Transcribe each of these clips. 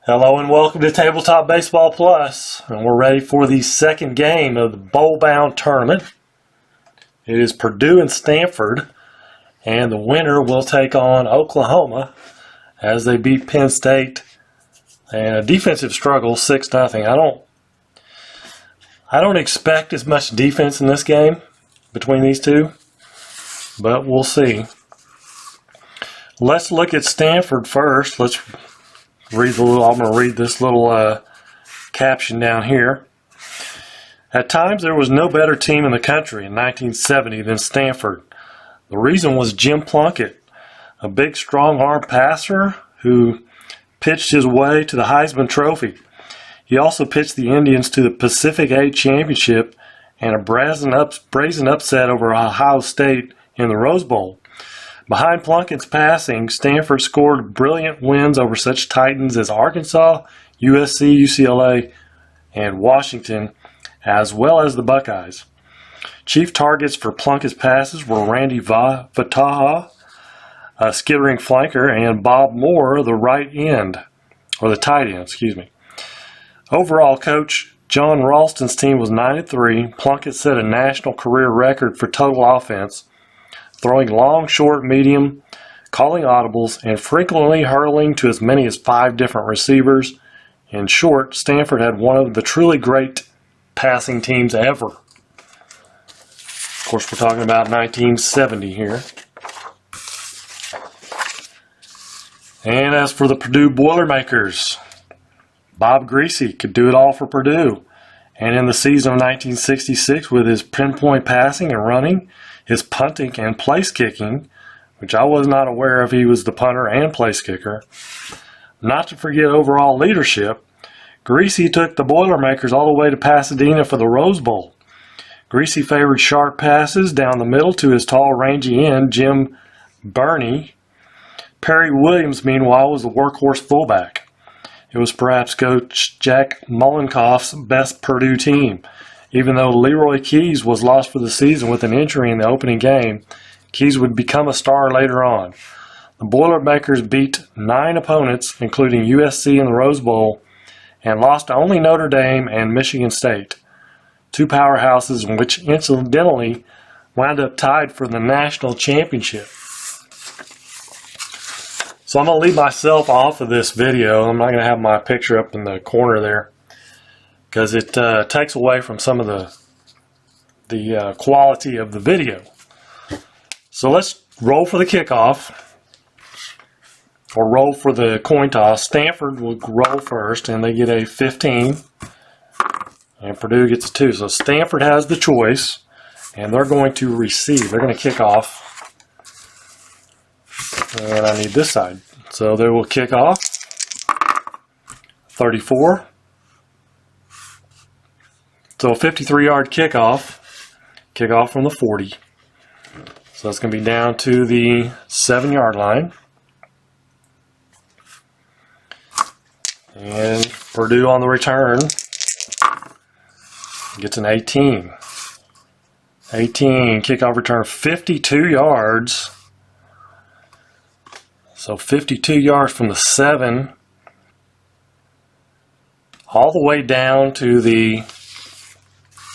Hello and welcome to Tabletop Baseball Plus, and we're ready for the second game of the bowl-bound tournament. It is Purdue and Stanford, and the winner will take on Oklahoma as they beat Penn State. And a defensive struggle, 6-0. I don't expect as much defense in this game between these two, but we'll see. Let's look at Stanford first. I'm going to read this little caption down here. At times, there was no better team in the country in 1970 than Stanford. The reason was Jim Plunkett, a big, strong-arm passer who pitched his way to the Heisman Trophy. He also pitched the Indians to the Pacific 8 Championship and a brazen upset over Ohio State in the Rose Bowl. Behind Plunkett's passing, Stanford scored brilliant wins over such titans as Arkansas, USC, UCLA, and Washington, as well as the Buckeyes. Chief targets for Plunkett's passes were Randy Vataha, a skittering flanker, and Bob Moore, the tight end. Overall, Coach John Ralston's team was 9-3. Plunkett set a national career record for total offense, throwing long, short, medium, calling audibles, and frequently hurling to as many as 5 different receivers. In short, Stanford had one of the truly great passing teams ever. Of course, we're talking about 1970 here. And as for the Purdue Boilermakers, Bob Griese could do it all for Purdue. And in the season of 1966, with his pinpoint passing and running, his punting and place kicking, which I was not aware of, he was the punter and place kicker. Not to forget overall leadership, Griese took the Boilermakers all the way to Pasadena for the Rose Bowl. Griese favored sharp passes down the middle to his tall, rangy end, Jim Burney. Perry Williams, meanwhile, was the workhorse fullback. It was perhaps Coach Jack Mullenkoff's best Purdue team. Even though Leroy Keys was lost for the season with an injury in the opening game, Keys would become a star later on. The Boilermakers beat 9 opponents, including USC in the Rose Bowl, and lost to only Notre Dame and Michigan State, 2 powerhouses which incidentally wound up tied for the national championship. So I'm going to leave myself off of this video. I'm not going to have my picture up in the corner there, because it takes away from some of the quality of the video. So let's roll for the kickoff, or roll for the coin toss. Stanford will roll first, and they get a 15, and Purdue gets a 2. So Stanford has the choice, and they're going to receive. They're going to kick off, and I need this side. So they will kick off, 34. So a 53-yard kickoff from the 40. So it's going to be down to the 7-yard line. And Purdue on the return gets an 18. 18, kickoff return, 52 yards. So 52 yards from the 7 all the way down to the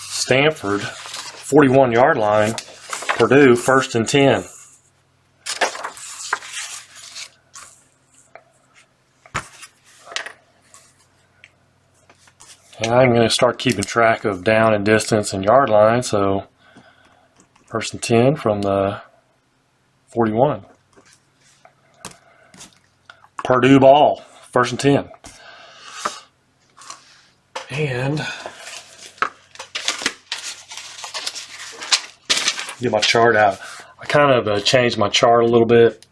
Stanford 41-yard line. Purdue 1st and 10. And I'm going to start keeping track of down and distance and yard line. So 1st and 10 from the 41. Purdue ball, 1st and 10. And get my chart out. I kind of changed my chart a little bit.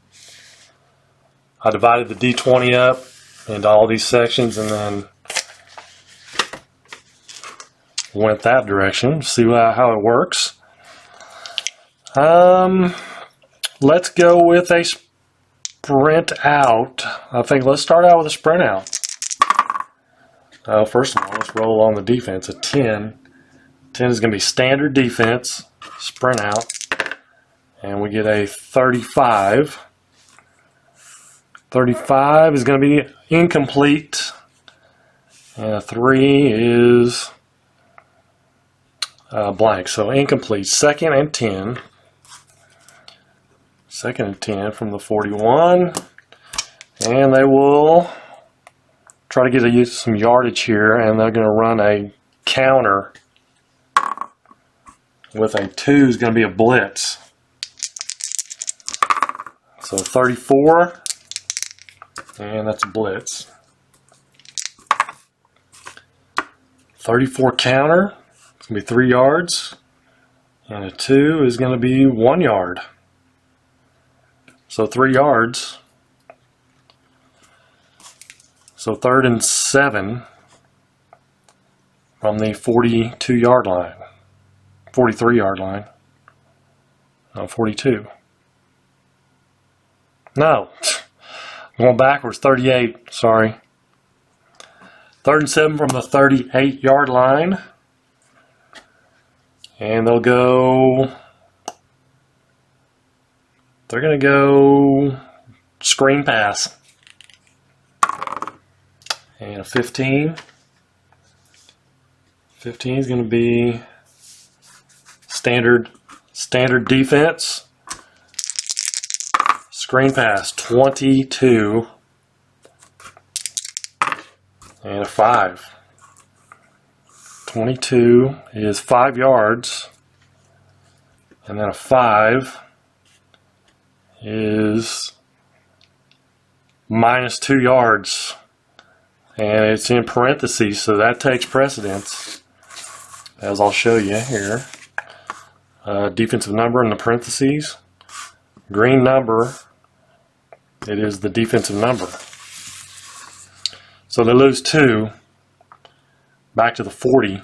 I divided the D20 up into all these sections and then went that direction. See how it works. Let's go with a sprint out. I think let's start out with a sprint out. First of all, let's roll on the defense. A 10. 10 is going to be standard defense. Sprint out. And we get a 35. 35 is going to be incomplete. And a 3 is blank, so incomplete. Second and 10. Second and 10 from the 41. And they will try to get some yardage here, and they're going to run a counter with a 2 is going to be a blitz. So 34, and that's a blitz. 34 counter, it's going to be 3 yards, and a 2 is going to be 1 yard. So 3 yards. So 3rd and 7 from the 42-yard line. 43-yard line. No, 42. No. Going backwards. 38. Sorry. 3rd and 7 from the 38-yard line. And they'll go... They're going to go screen pass. And a 15. 15 is going to be standard defense. Screen pass, 22. And a 5. 22 is 5 yards. And then a 5 is minus 2 yards. And it's in parentheses, so that takes precedence, as I'll show you here. Defensive number in the parentheses. Green number, it is the defensive number. So they lose 2, back to the 40.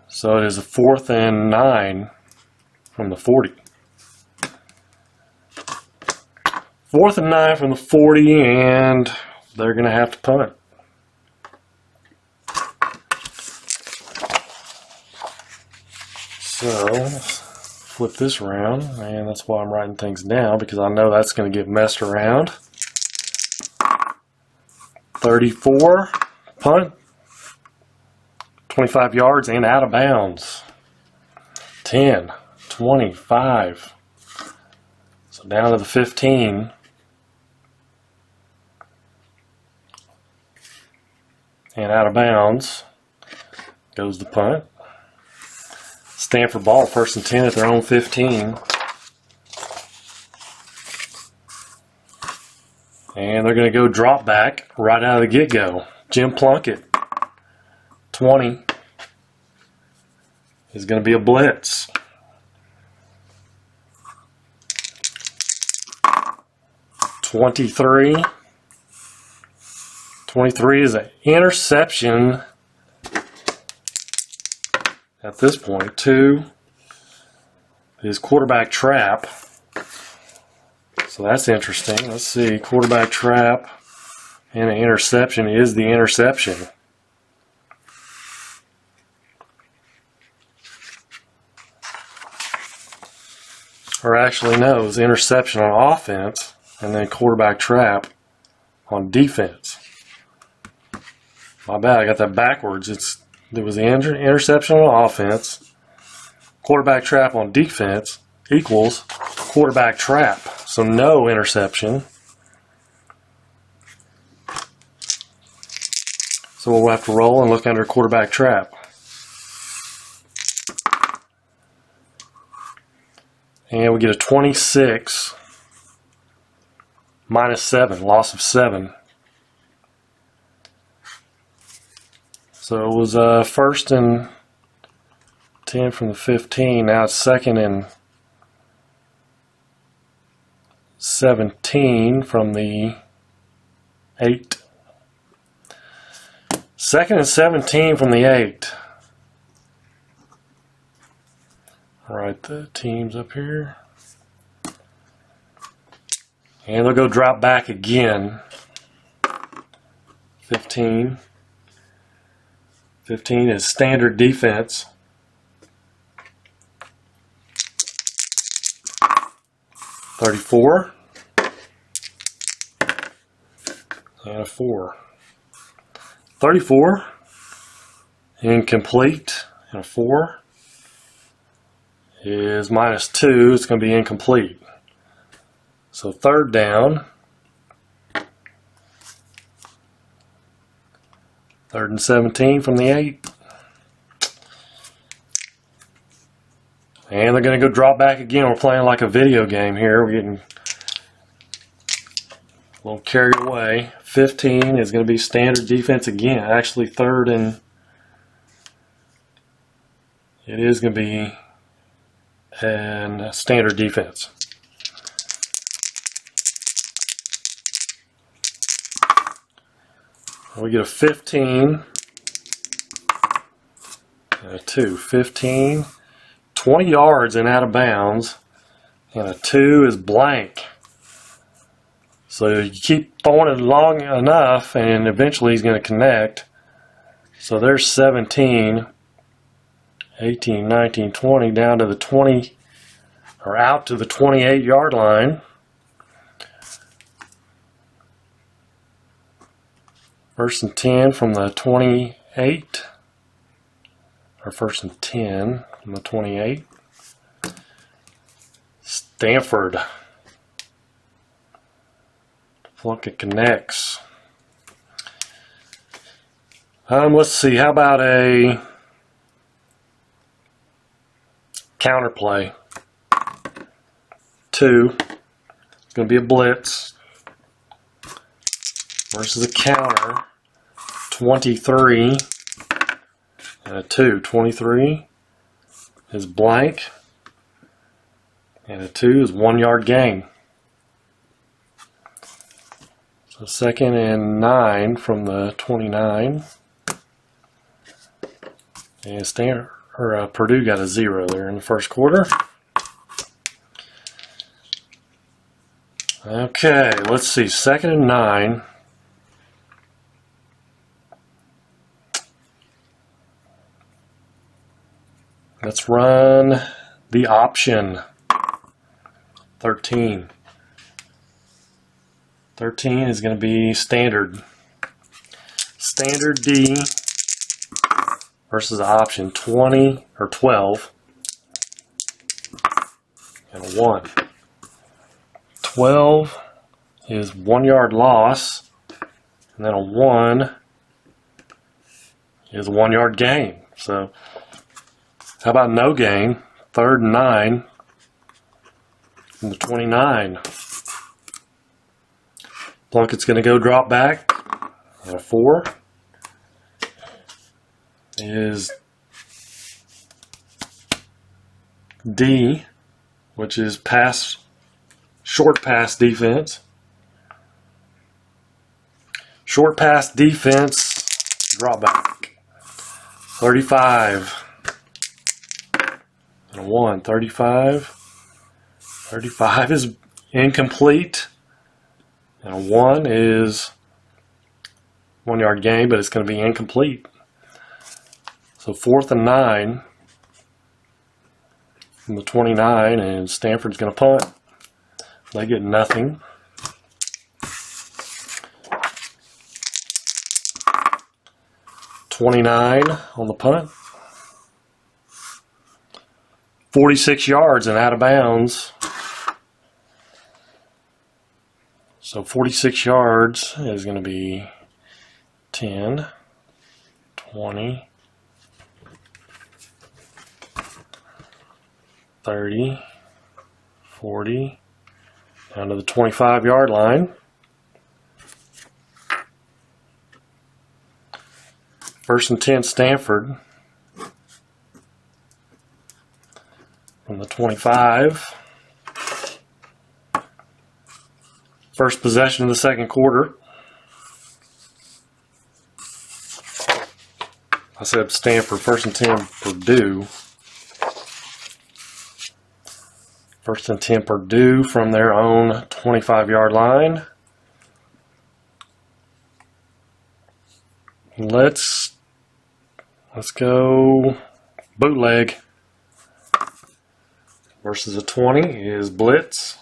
So it is a 4th and 9 from the 40. 4th and 9 from the 40, and they're going to have to punt. So, let's flip this around, and that's why I'm writing things down, because I know that's going to get messed around. 34, punt. 25 yards and out of bounds. 10, 25. So down to the 15. And out of bounds goes the punt. Stanford ball, 1st and 10 at their own 15. And they're going to go drop back right out of the get-go. Jim Plunkett, 20, is going to be a blitz. Twenty-three is an interception at this point. 2 is quarterback trap. So that's interesting. Let's see. Quarterback trap and an interception is the interception. Or actually, no, it was interception on offense and then quarterback trap on defense. My bad, I got that backwards. It was the interception on offense, quarterback trap on defense equals quarterback trap. So no interception. So we'll have to roll and look under quarterback trap. And we get a 26 minus 7, loss of 7. So it was 1st and 10 from the 15. Now it's 2nd and 17 from the 8. 2nd and 17 from the 8. All right, the teams up here. And they'll go drop back again. 15. 15 is standard defense. 34. And a 4. 34, incomplete, and a 4 is -2. It's going to be incomplete. So third down, 3rd and 17 from the 8. And they're going to go drop back again. We're playing like a video game here. We're getting a little carried away. 15 is going to be standard defense again. Actually, 3rd and it is going to be an standard defense. We get a 15 and a 2. 15, 20 yards and out of bounds, and a 2 is blank. So you keep throwing it long enough and eventually he's going to connect. So there's 17, 18, 19, 20 down to the 20, or out to the 28-yard line. First and 10 from the 28, or first and 10 from the 28. Stanford. Plunkett connects. Let's see, how about a counter play? 2. It's going to be a blitz versus a counter. 23 and a 2. 23 is blank, and a 2 is 1-yard gain. So 2nd and 9 from the 29. And Purdue got a 0 there in the first quarter. Okay, let's see. 2nd and 9. Let's run the option. 13. 13 is going to be standard. Standard D versus option. 20 or 12 and a 1. 12 is 1-yard loss, and then a 1 is a 1-yard gain. So how about no gain? 3rd and 9 from the 29. Plunkett's going to go drop back. And a 4 is D, which is short pass defense. Short pass defense, drop back. 35. And a 1. 35. 35 is incomplete. And a 1 is 1-yard gain, but it's going to be incomplete. So 4th and 9 from the 29, and Stanford's going to punt. They get nothing. $29 on the punt. 46 yards and out of bounds. So 46 yards is going to be 10, 20, 30, 40, down to the 25-yard line. First and 10, Stanford. From the 25. First possession of the second quarter. I said Stanford. First and 10, Purdue. First and 10, Purdue from their own 25-yard line. Let's go bootleg. Versus a 20 is blitz.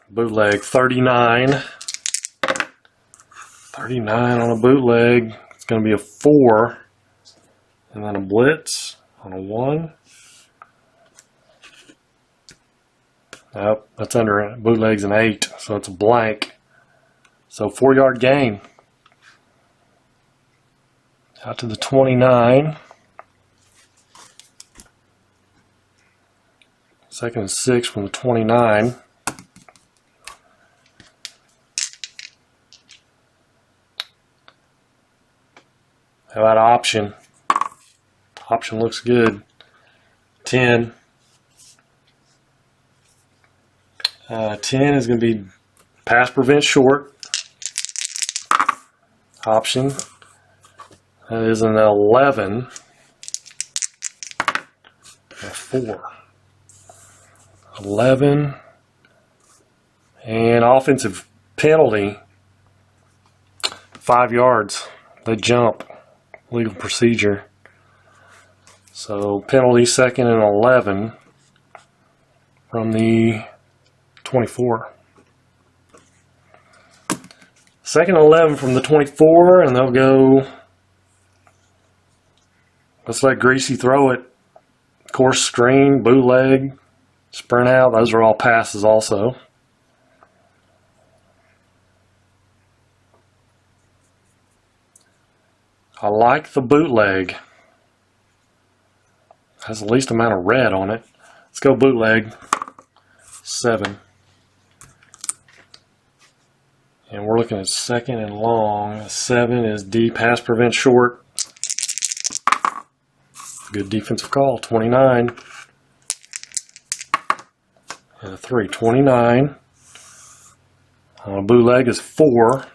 Bootleg 39 39 on a bootleg. It's going to be a 4. And then a blitz on a 1. Nope, that's under it. Bootleg's an 8, so it's a blank. So 4-yard gain. Out to the 29. 2nd and 6 from the 29. How about option? Option looks good. 10. 10 is going to be pass prevent short. Option. That is an 11. A 4. 11. And offensive penalty. 5 yards. They jump. Legal procedure. So penalty 2nd and 11 from the 24. 2nd and 11 from the 24, and they'll go. Let's let Griese throw it. Course screen, bootleg, sprint out. Those are all passes also. I like the bootleg. Has the least amount of red on it. Let's go bootleg. 7. And we're looking at 2nd and long. 7 is D, pass prevent short. Good defensive call. 29. And a 3. 29. On a bootleg is 4.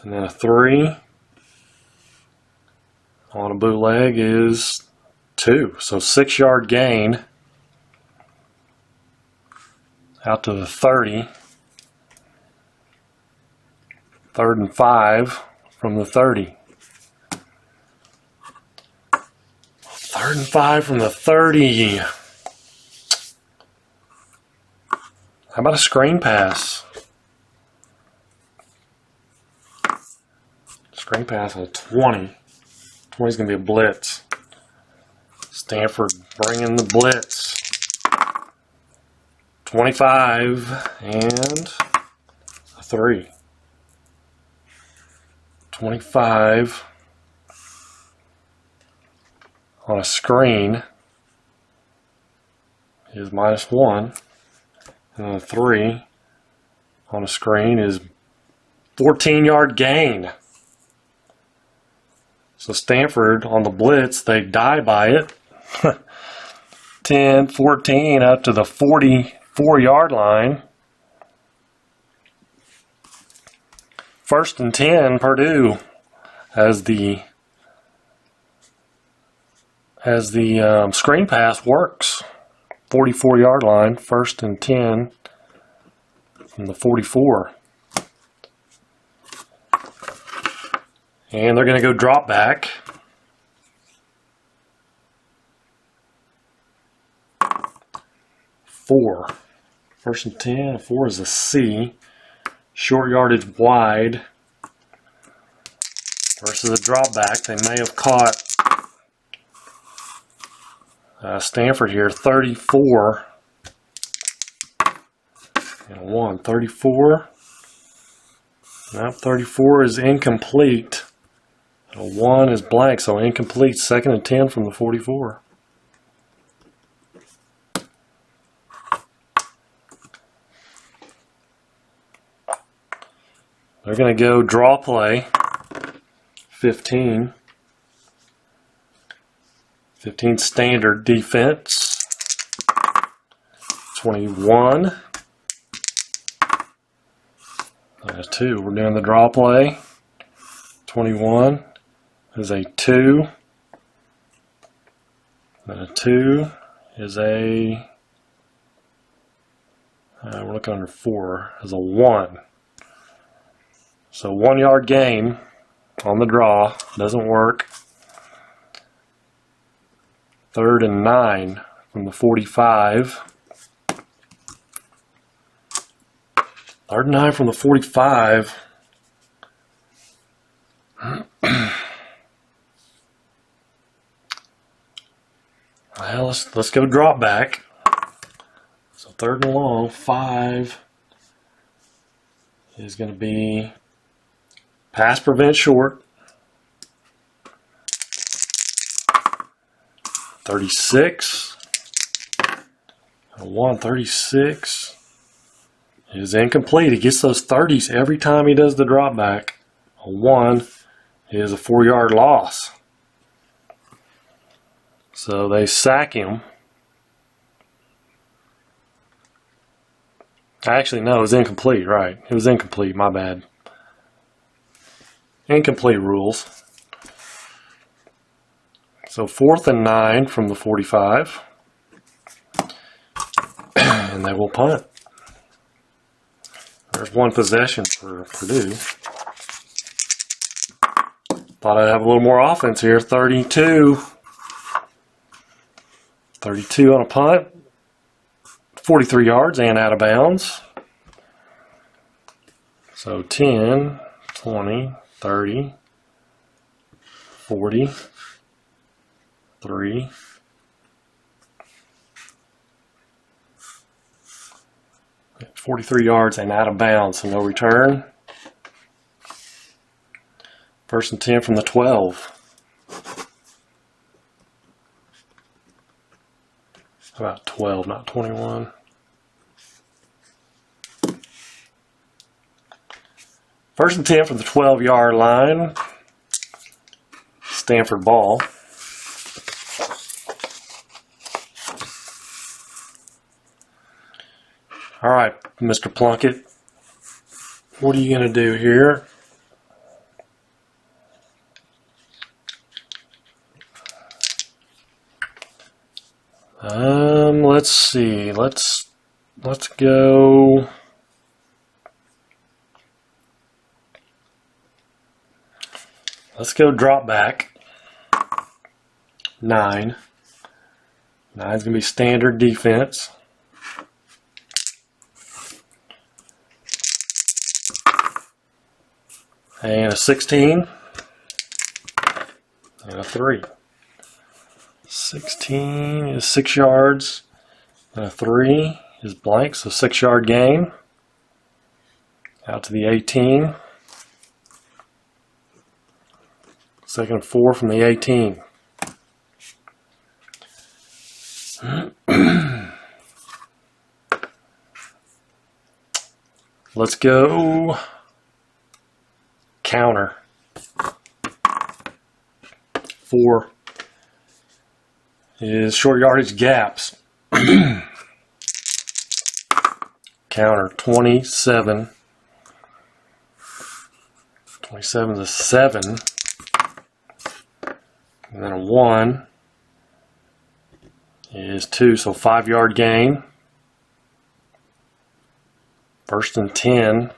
And then a 3. On a bootleg is 2. So 6-yard gain. Out to the 30. 3rd and 5 from the 30. 3rd and 5 from the 30. How about a screen pass? Screen pass on 20. 20 is going to be a blitz. Stanford bringing the blitz. 25 and a 3. 25 on a screen is -1, and a 3 on a screen is 14-yard gain. So Stanford on the blitz, they die by it. 10, 14 up to the 44-yard line. 1st and 10, Purdue as the screen pass works. 44-yard line, 1st and 10 from the 44. And they're going to go drop back. 4. 1st and 10, 4 is a C. Short yardage wide versus a drop back. They may have caught Stanford here. 34 and 1. 34. Nope, 34 is incomplete. A 1 is blank, so incomplete. 2nd and 10 from the 44. They're going to go draw play. 15. 15 standard defense. 21. And a 2. We're doing the draw play. 21 is a 2. And a 2 is a, we're looking under 4, is a 1. So 1-yard gain on the draw. Doesn't work. 3rd and 9 from the 45. 3rd and 9 from the 45. let's go drop back. So 3rd and long, 5 is going to be pass prevent short. 36. 136 is incomplete. He gets those 30s every time he does the drop back. A 1 is a 4-yard loss. So they sack him. Actually, no, it was incomplete, right. It was incomplete, my bad. Incomplete rules. So 4th and 9 from the 45. And they will punt. There's one possession for Purdue. Thought I'd have a little more offense here. 32. 32 on a punt. 43 yards and out of bounds. So 10, 20, 30, 40, 3. $43 yards and out of bounds, so no return. 1st and 10 from the 12. How about 12, not 21? First and 10 from the 12-yard line. Stanford ball. All right, Mr. Plunkett, what are you going to do here? Let's see. Let's go. Let's go drop back. 9. 9's going to be standard defense. And a 16 and a 3. 16 is 6 yards and a 3 is blank, so 6-yard gain. Out to the 18. 2nd and 4 from the 18. Let's go counter. 4 is short yardage gaps. Counter 27. 27 is a 7. And then a 1 is 2, so 5-yard gain. 1st and 10.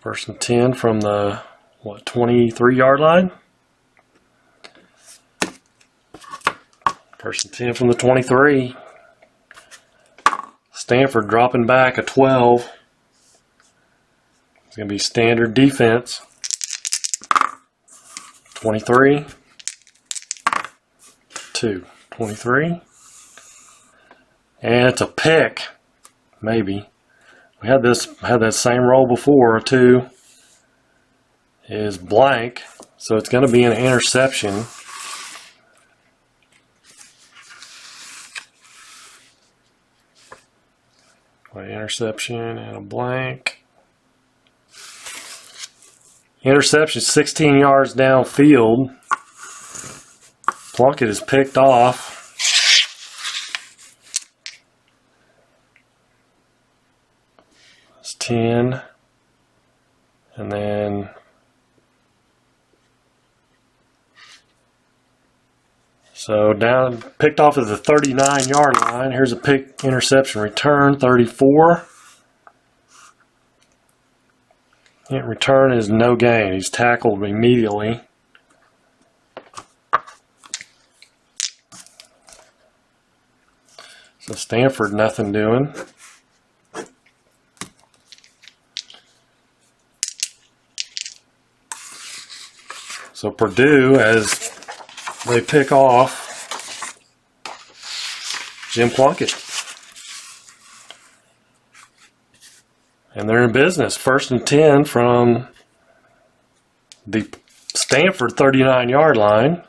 1st and 10 from the, 23-yard line? 1st and 10 from the 23. Stanford dropping back a 12. It's going to be standard defense. 23. 2. 23. And it's a pick. Maybe. We had that same roll before. 2 is blank. So it's going to be an interception. Interception and a blank. Interception 16 yards downfield. Plunkett is picked off. It's 10. And then so down, picked off at the 39-yard line. Here's a pick, interception, return, 34. And return is no gain. He's tackled immediately. So Stanford, nothing doing. So Purdue has they pick off Jim Plunkett. And they're in business. 1st and 10 from the Stanford 39-yard line.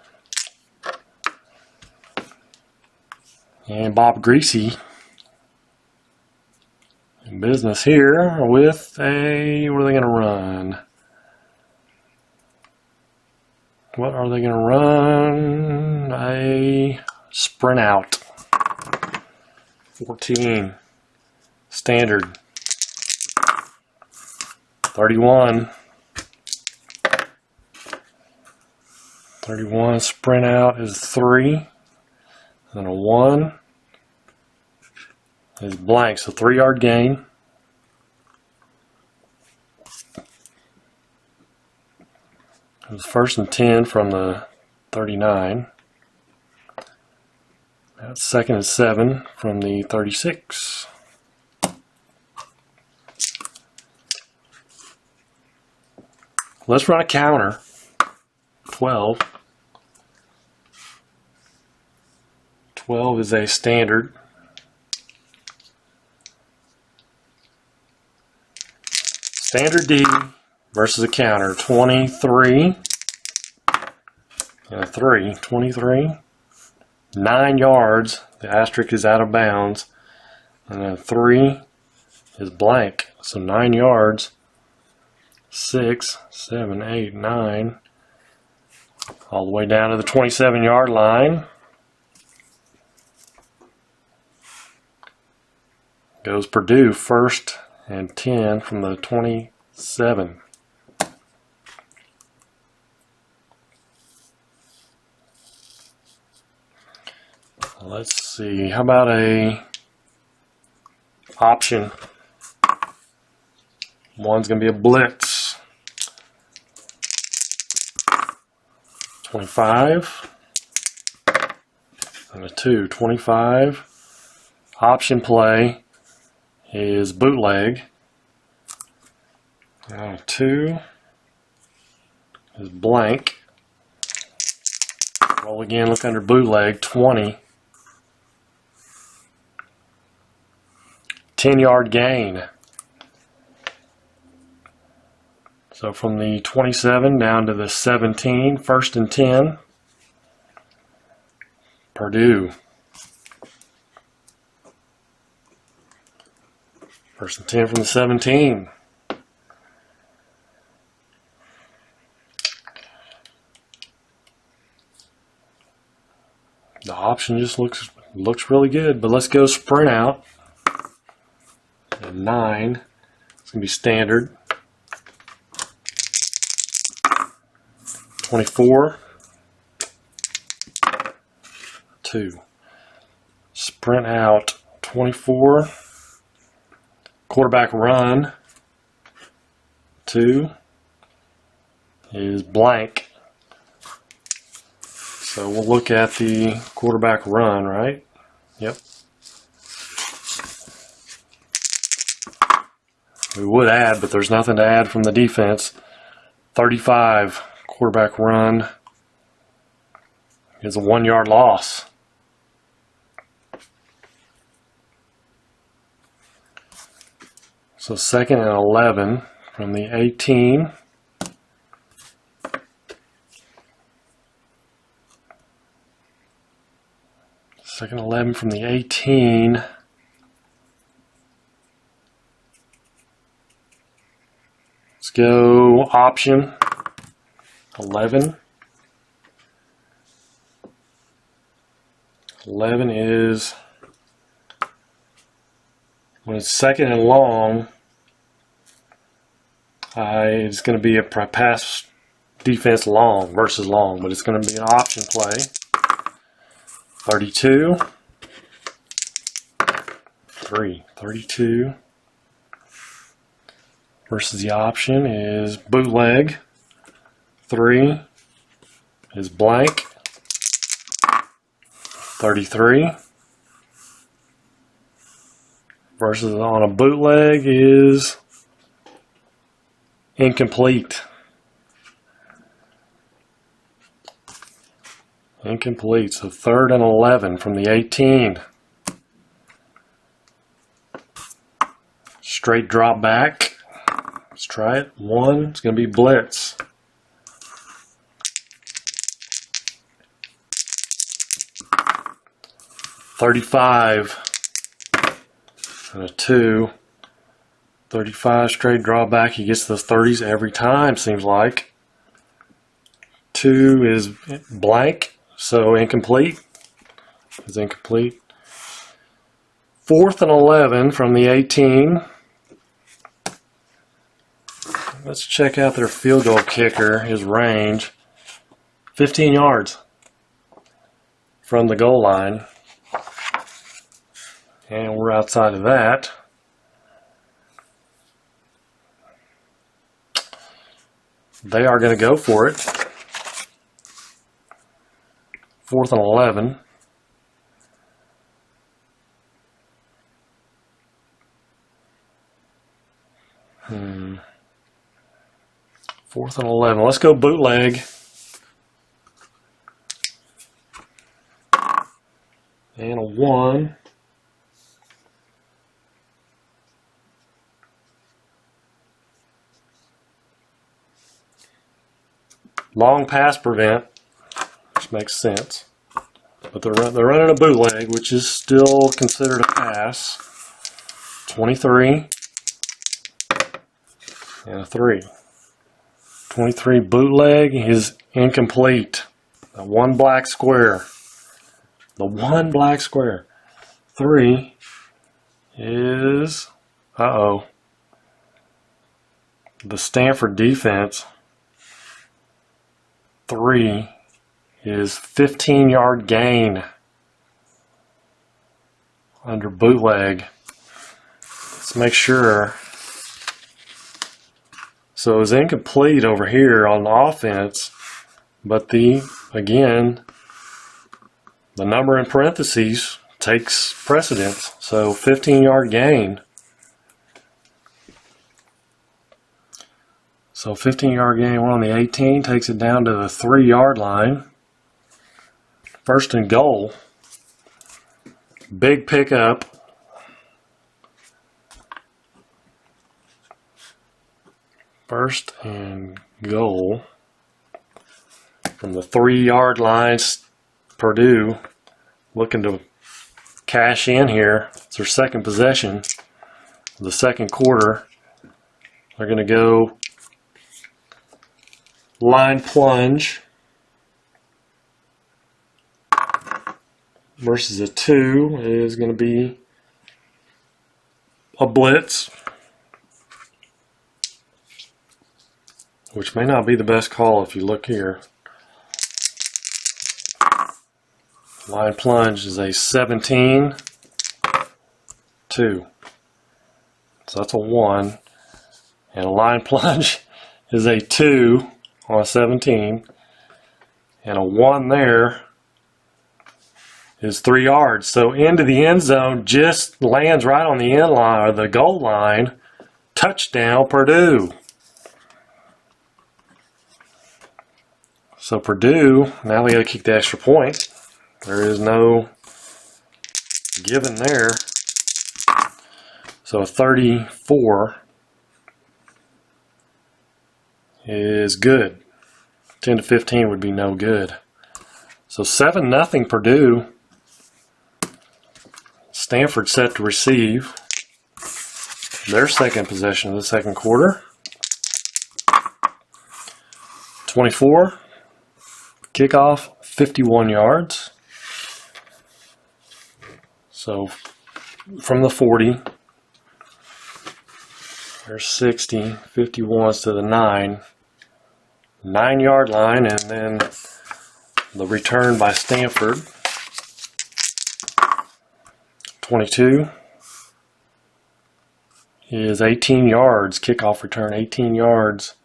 And Bob Griese in business here with a, what are they going to run? What are they going to run? A sprint out. 14. Standard. 31. 31 sprint out is 3. And a 1 is blank. So 3-yard gain. It was 1st and 10 from the 39. That's 2nd and 7 from the 36. Let's run a counter. 12. 12 is a standard. Standard D versus a counter. 23 and a 3. 23. 9 yards. The asterisk is out of bounds. And a 3 is blank. So 9 yards. 6, 7, 8, 9. All the way down to the 27-yard line. Goes Purdue, 1st and 10 from the 27. Let's see, how about a option? One's going to be a blitz. 25 and a 2. 25. Option play is bootleg. 2 is blank. Roll again, look under bootleg. 20. 10-yard gain. So from the 27 down to the 17, 1st and 10. Purdue. 1st and 10 from the 17. The option just looks really good, but let's go sprint out. And 9. It's going to be standard. 24. 2. Sprint out. 24. Quarterback run. 2 is blank. So we'll look at the quarterback run, right? Yep. We would add, but there's nothing to add from the defense. 35. Quarterback run is a 1-yard loss. So 2nd and 11 from the 18. Second 11 from the 18. Let's go option. 11. 11 is when it's 2nd and long. It's going to be a pass defense long versus long, but it's going to be an option play. 32. 3. 32 versus the option is bootleg. 3 is blank. 33 versus on a bootleg is incomplete. Incomplete. So 3rd and 11 from the 18. Straight drop back. Let's try it. 1. It's going to be blitz. $35 and a 2. 35 straight draw back. He gets the 30s every time, seems like. 2 is blank, so incomplete. It's incomplete. 4th and 11 from the 18. Let's check out their field goal kicker, his range. 15 yards from the goal line. And we're outside of that. They are going to go for it. 4th and 11. Fourth and 11. Let's go bootleg. And a 1. Long pass prevent, which makes sense. But they're running a bootleg, which is still considered a pass. 23 and a 3. 23 bootleg is incomplete. The 1 black square. The 1 black square. 3 is, the Stanford defense. 3 is 15-yard gain under bootleg. Let's make sure. So it's incomplete over here on the offense, but again, the number in parentheses takes precedence. So 15-yard gain. So 15-yard gain, we're on the 18, takes it down to the 3-yard line. 1st and goal. Big pickup. First and goal from the 3-yard line. Purdue looking to cash in here. It's their second possession of the second quarter. They're going to go line plunge versus a 2 is going to be a blitz, which may not be the best call if you look here. Line plunge is a 17-2. So that's a 1. And a line plunge is a 2 on a 17. And a 1 there is 3 yards. So into the end zone, just lands right on the end line or the goal line. Touchdown, Purdue. So Purdue, now we got to kick the extra point. There is no given there. So 34 is good. 10 to 15 would be no good. So 7-0 Purdue. Stanford set to receive their second possession of the second quarter. 24. Kickoff, 51 yards. So from the 40, there's 60, 51s to the 9-yard line, and then the return by Stanford. 22 is 18 yards, kickoff return, 18 yards.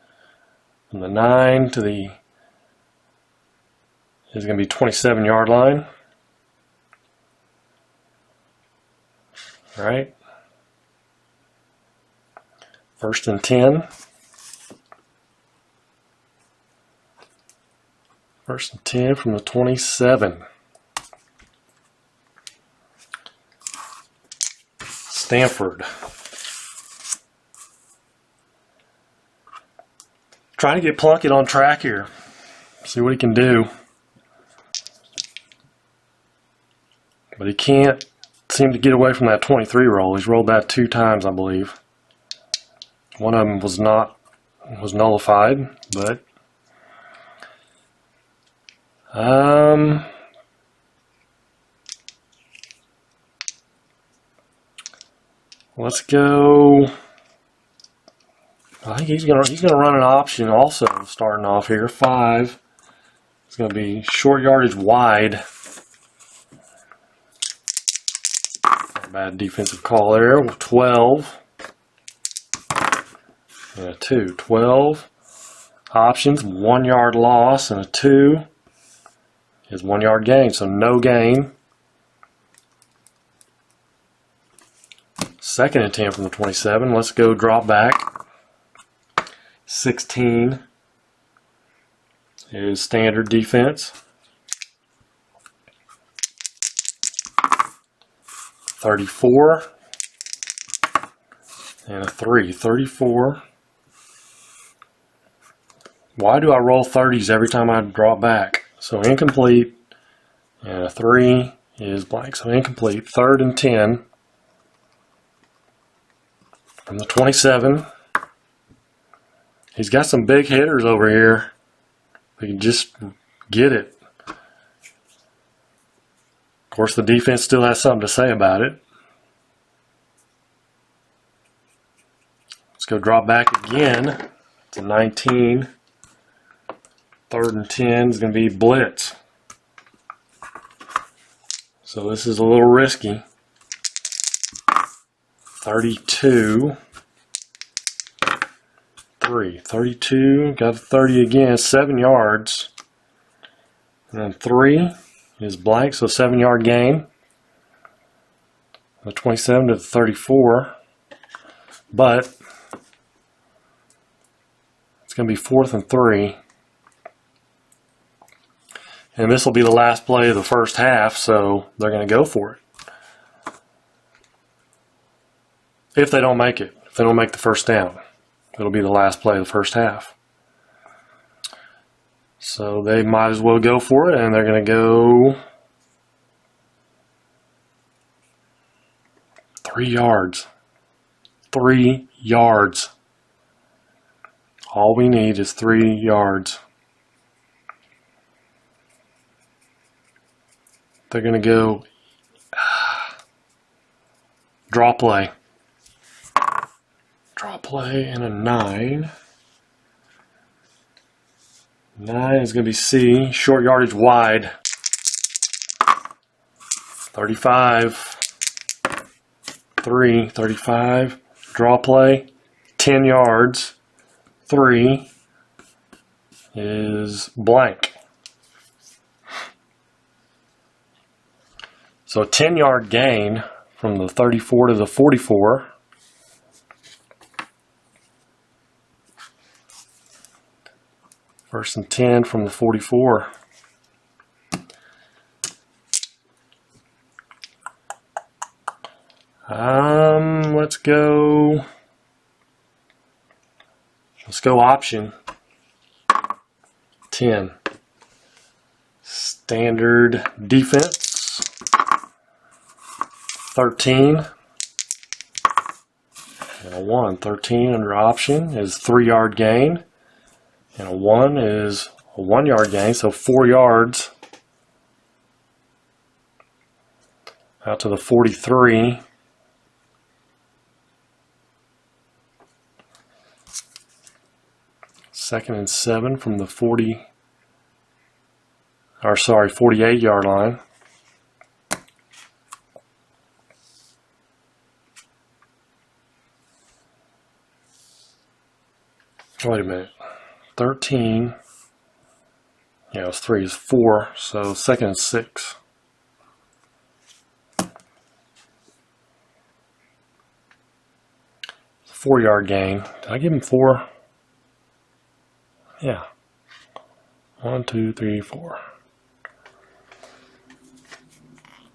From the 9 to the is going to be 27-yard line. All right. 1st and 10. First and 10 from the 27. Stanford. Trying to get Plunkett on track here. See what he can do. But he can't seem to get away from that 23 roll. He's rolled that 2 times, I believe. One of them was nullified, but let's go. I think he's gonna run an option also starting off here. 5. It's gonna be short yardage wide. Bad defensive call there. 12. And a 2. 12. Options, 1 yard loss, and a 2 is 1 yard gain, so no gain. Second and 10 from the 27. Let's go drop back. 16 is standard defense. 34 and a 3. 34. Why do I roll 30s every time I drop back? So incomplete, and a 3 is blank, so incomplete. Third and 10 from the 27. He's got some big hitters over here. We can just get it. Of course, the defense still has something to say about it. Let's go drop back again to 19. Third and 10 is going to be blitz. So this is a little risky. 32. 3. 32. Got 30 again. 7 yards. And then 3 is blank, so 7 yard gain. The 27 to the 34. But it's going to be 4th and 3. And this will be the last play of the first half, so they're going to go for it. If they don't make it. If they don't make the first down. It'll be the last play of the first half. So they might as well go for it, and they're going to go 3 yards. 3 yards. All we need is 3 yards. They're going to go draw play. Draw play and a 9. 9 is going to be C. Short yardage wide. 35. 3. 35. Draw play. 10 yards. 3 is blank. So a 10 yard gain from the 34 to the 44. First and 10 from the 44. Let's go option 10. Standard defense. 13 and a 1. 13 under option is 3 yard gain, and a 1 is a 1 yard gain, so 4 yards out to the 43. Second and 7 from the 48 yard line. Wait a minute. 13. Yeah, it was 3 is 4. So second and 6. It's a 4 yard gain. Did I give him 4? Yeah. 1, 2, 3, 4.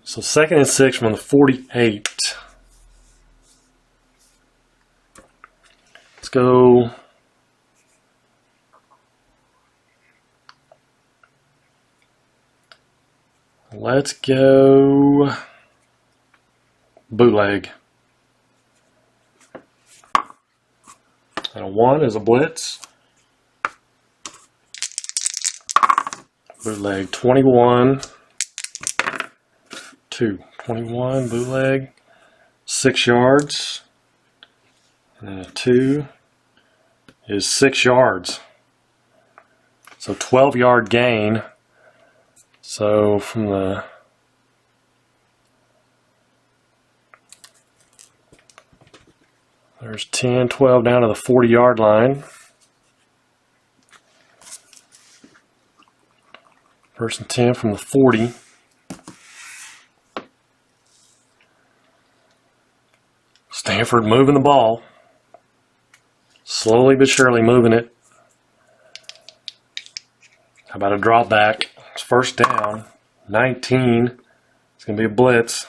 So 2nd and 6 from the 48. Let's go. Let's go bootleg. And a 1 is a blitz. Bootleg 21. 2. 21 bootleg. 6 yards. And then a 2 is 6 yards. So 12-yard gain. So from the there's 10, 12 down to the 40-yard line. 1st and 10 from the 40. Stanford moving the ball. Slowly but surely moving it. How about a drop back? It's 1st down. 19. It's going to be a blitz.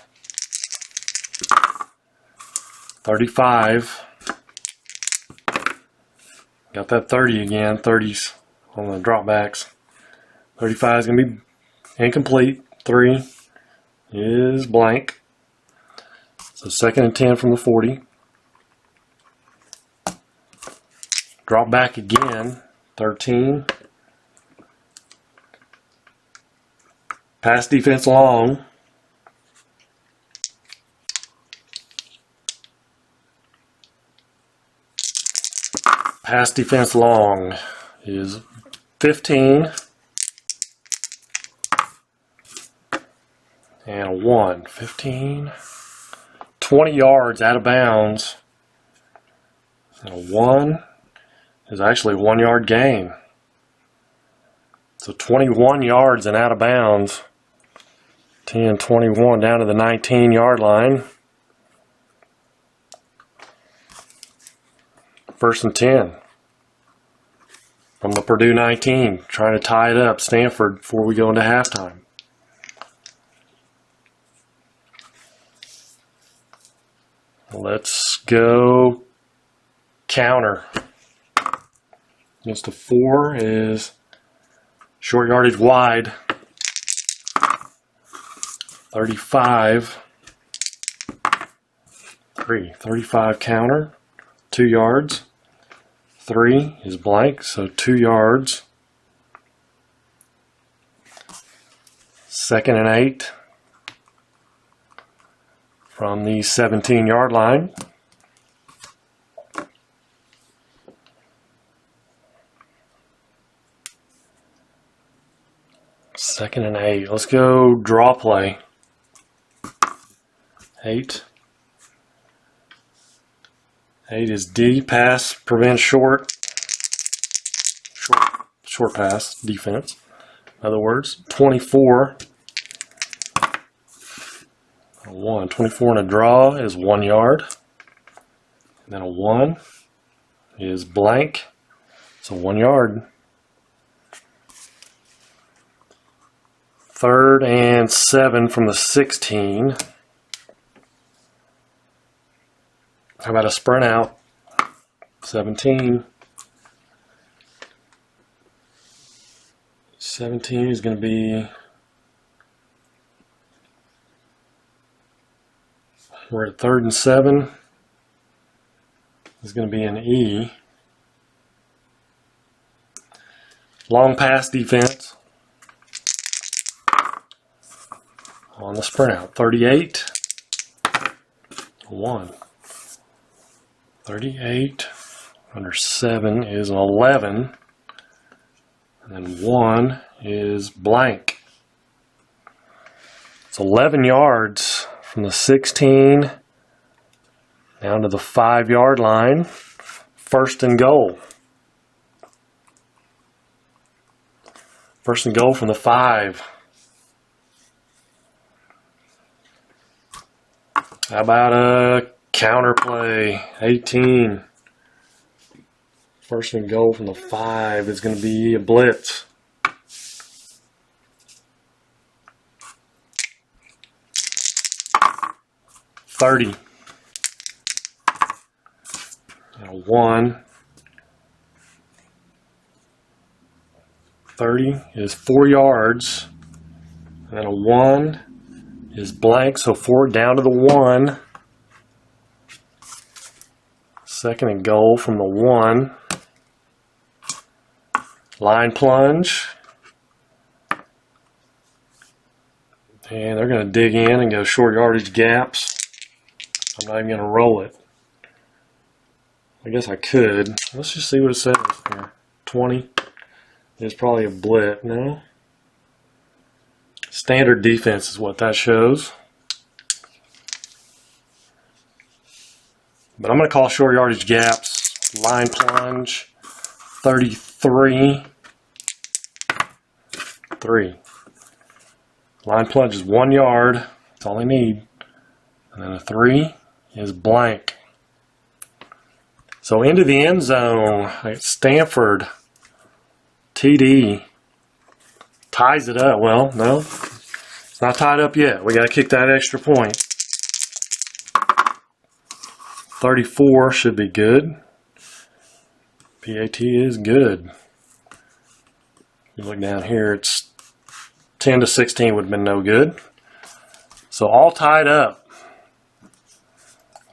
35. Got that 30 again. 30s on the dropbacks. 35 is going to be incomplete. 3 is blank. So 2nd and 10 from the 40. Drop back again. 13. Pass defense long. Pass defense long is 15. And a 1. 15. 20 yards out of bounds. And a 1 is actually a 1-yard gain. So 21 yards and out of bounds. 10, 21 down to the 19-yard line. 1st and 10 from the Purdue 19, trying to tie it up, Stanford, before we go into halftime. Let's go counter. Against a 4 is short yardage wide. 35. 3. 35 counter. 2 yards. 3 is blank, so 2 yards. 2nd and 8 from the 17-yard line. Second and 8. Let's go draw play. 8. 8 is D, pass, prevent short pass, defense. In other words, 24. 1. 24 and a draw is 1 yard. And then a 1 is blank. So 1 yard. 3rd and 7 from the 16. How about a sprint out? 17. 17 is going to be, we're at 3rd and 7. Is going to be an E. Long pass defense on the sprint out. 38. 1. 38 under 7 is an 11. And then 1 is blank. It's 11 yards from the 16 down to the 5-yard line. 1st and goal. 1st and goal from the 5. How about a counter play? 18. 1st and goal from the 5 is going to be a blitz. 30. And a 1. 30 is 4 yards. And then a 1 is blank, so 4 down to the 1. Second and goal from the 1. Line plunge. And they're going to dig in and go short yardage gaps. I'm not even going to roll it. I guess I could. Let's just see what it says here. 20. It's probably a blitz. No? Standard defense is what that shows. But I'm going to call short yardage gaps. Line plunge. 33. 3. Line plunge is 1 yard. That's all they need. And then a 3 is blank. So into the end zone. Stanford. TD. Ties it up. Well, no. It's not tied up yet. We got to kick that extra point. 34 should be good. PAT is good. You look down here, it's 10 to 16 would have been no good. So all tied up.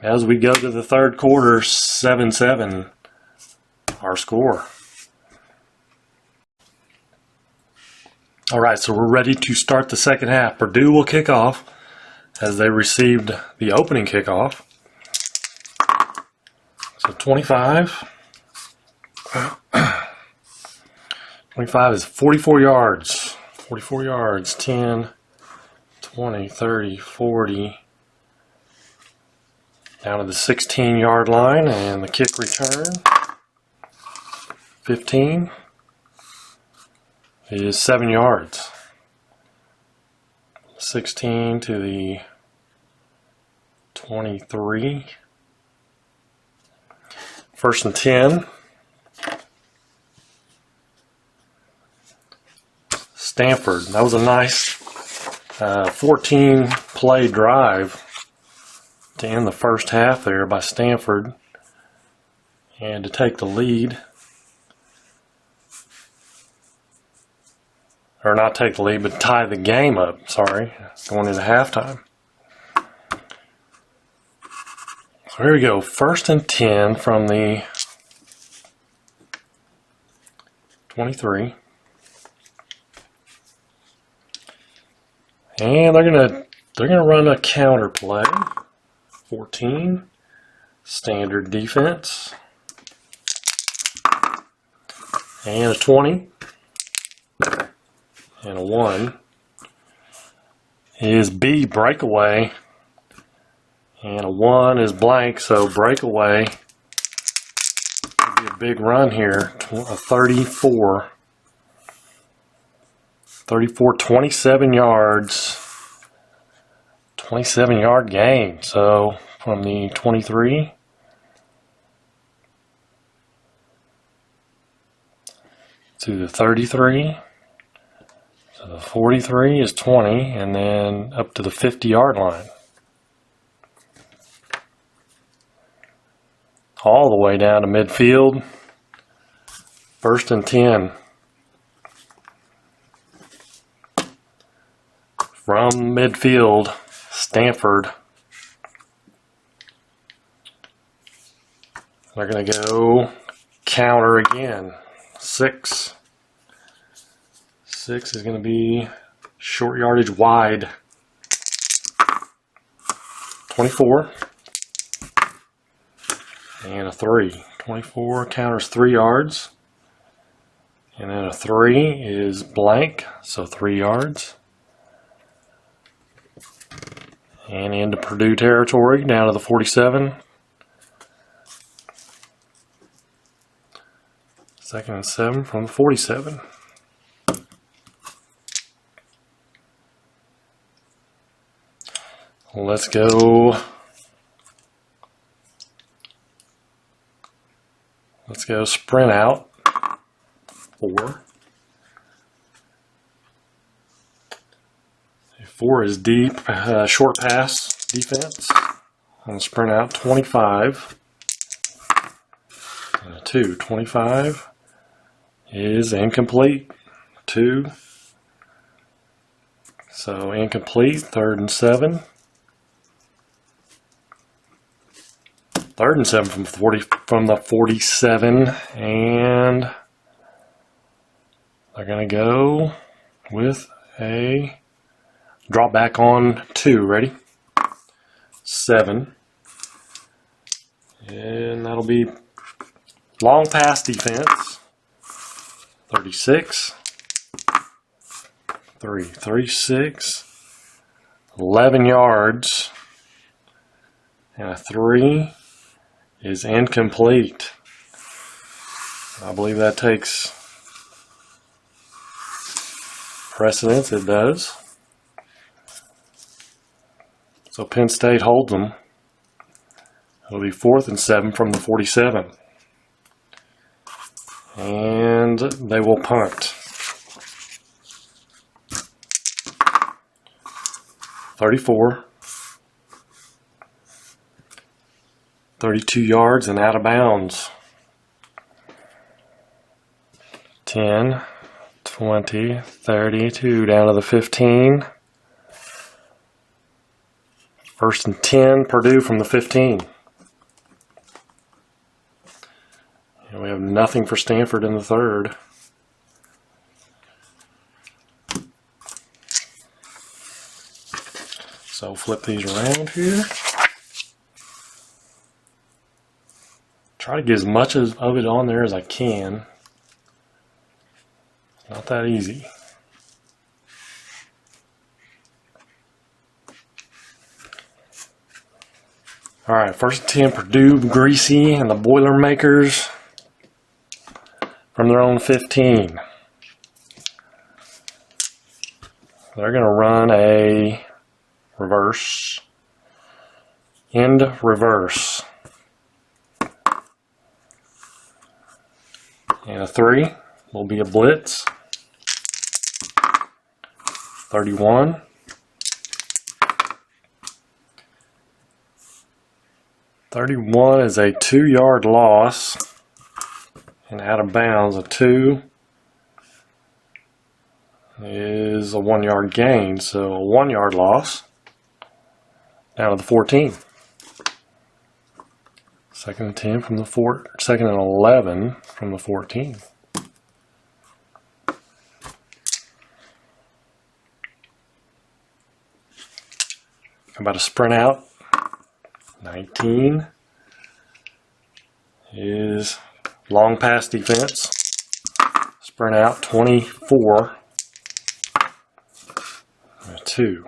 As we go to the third quarter, 7-7 our score. All right, so we're ready to start the second half. Purdue will kick off as they received the opening kickoff. So 25. 25 is 44 yards. 44 yards. 10, 20, 30, 40. Down to the 16-yard line and the kick return. 15 is 7 yards. 16 to the 23. First and 10. Stanford. That was a nice 14-play drive to end the first half there by Stanford and to take the lead. Or not take the lead, but tie the game up, sorry, going into halftime. So here we go, first and 10 from the 23. And they're gonna run a counter play. 14. Standard defense. And a 20. And a 1 is B, breakaway. And a 1 is blank, so breakaway. Could be a big run here. A 34. 34, 27 yards. 27-yard gain. So from the 23 to the 33. So the 43 is 20, and then up to the 50-yard line. All the way down to midfield. First and 10. From midfield, Stanford. They're going to go counter again. 6. 6 is going to be short yardage wide. 24. And a 3. 24 counters 3 yards. And then a 3 is blank, so 3 yards. And into Purdue territory, down to the 47. Second and 7 from the 47. Let's go. Let's go sprint out. 4. 4 is deep, short pass defense. On the sprint out, 25. And a 2. 25 is incomplete. 2. So incomplete, 3rd and 7. 3rd and 7 from the 47, and they're going to go with a drop back on 2. Ready? 7. And that'll be long pass defense. 36. 36. 11 yards. And a 3 is incomplete. I believe that takes precedence. It does. So Penn State holds them. It'll be 4th and 7 from the 47. And they will punt. 34. 32 yards and out of bounds. 10, 20, 32 down to the 15. 1st and 10, Purdue from the 15. And we have nothing for Stanford in the 3rd. So flip these around here. Try to get as much of it on there as I can. It's not that easy. Alright, 1st and 10, Purdue, Griese, and the Boilermakers from their own 15. They're going to run a reverse, end reverse. And a 3 will be a blitz. 31. 31 is a 2-yard loss. And out of bounds, a 2 is a 1-yard gain. So a 1-yard loss. Down to the 14. 2nd and 10 from the 2nd and 11 from the 14. How about a sprint out? 19 is long pass defense. Sprint out, 24. 2.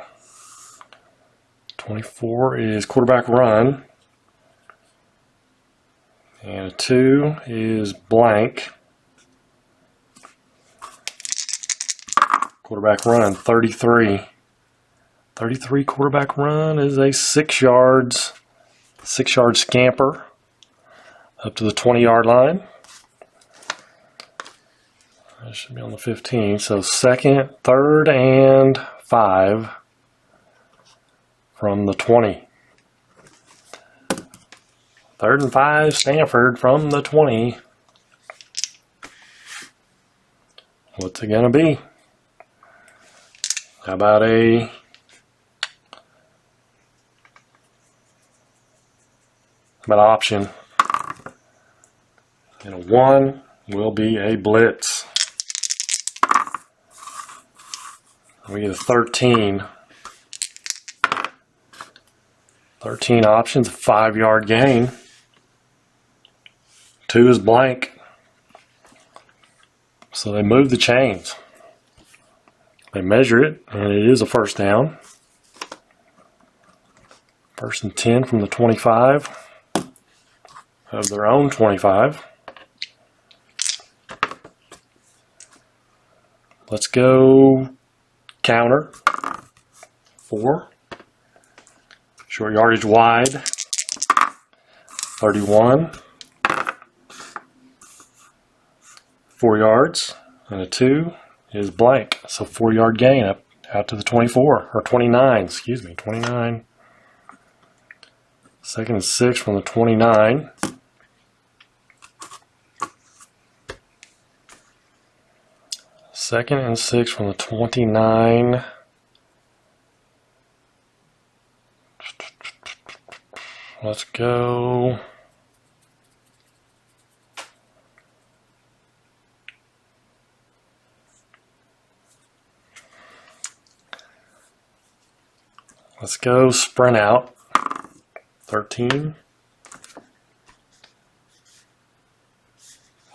24 is quarterback run. And a 2 is blank. Quarterback run, 33. 33 quarterback run is a 6-yard scamper up to the 20-yard line. That should be on the 15. So 2nd, 3rd, and 5 from the 20. 3rd and 5, Stanford from the 20. What's it going to be? How about an option? And a 1 will be a blitz. We get a 13. 13 options, a 5-yard gain. 2 is blank. So they move the chains. They measure it, and it is a 1st down. 1st and 10 from the 25 of their own 25. Let's go counter. 4. Short yardage wide. 31. 4 yards. And a 2 is blank. So 4-yard gain up out to the 24. Or 29, excuse me, 29. 2nd and 6 from the 29. Second and 6 from the 29. Let's go. Let's go sprint out. 13.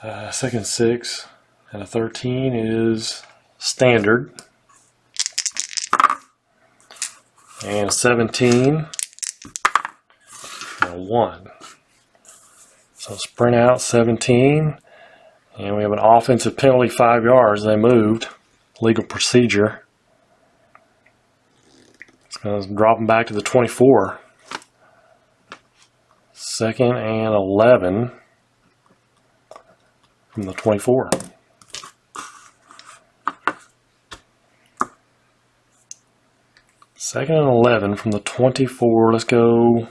2nd 6 and a 13 is standard. And a 17 and a 1. So sprint out 17. And we have an offensive penalty 5 yards. They moved. Legal procedure. It's going to drop them back to the 24. 2nd and 11 from the 24. Second and 11 from the 24. Let's go.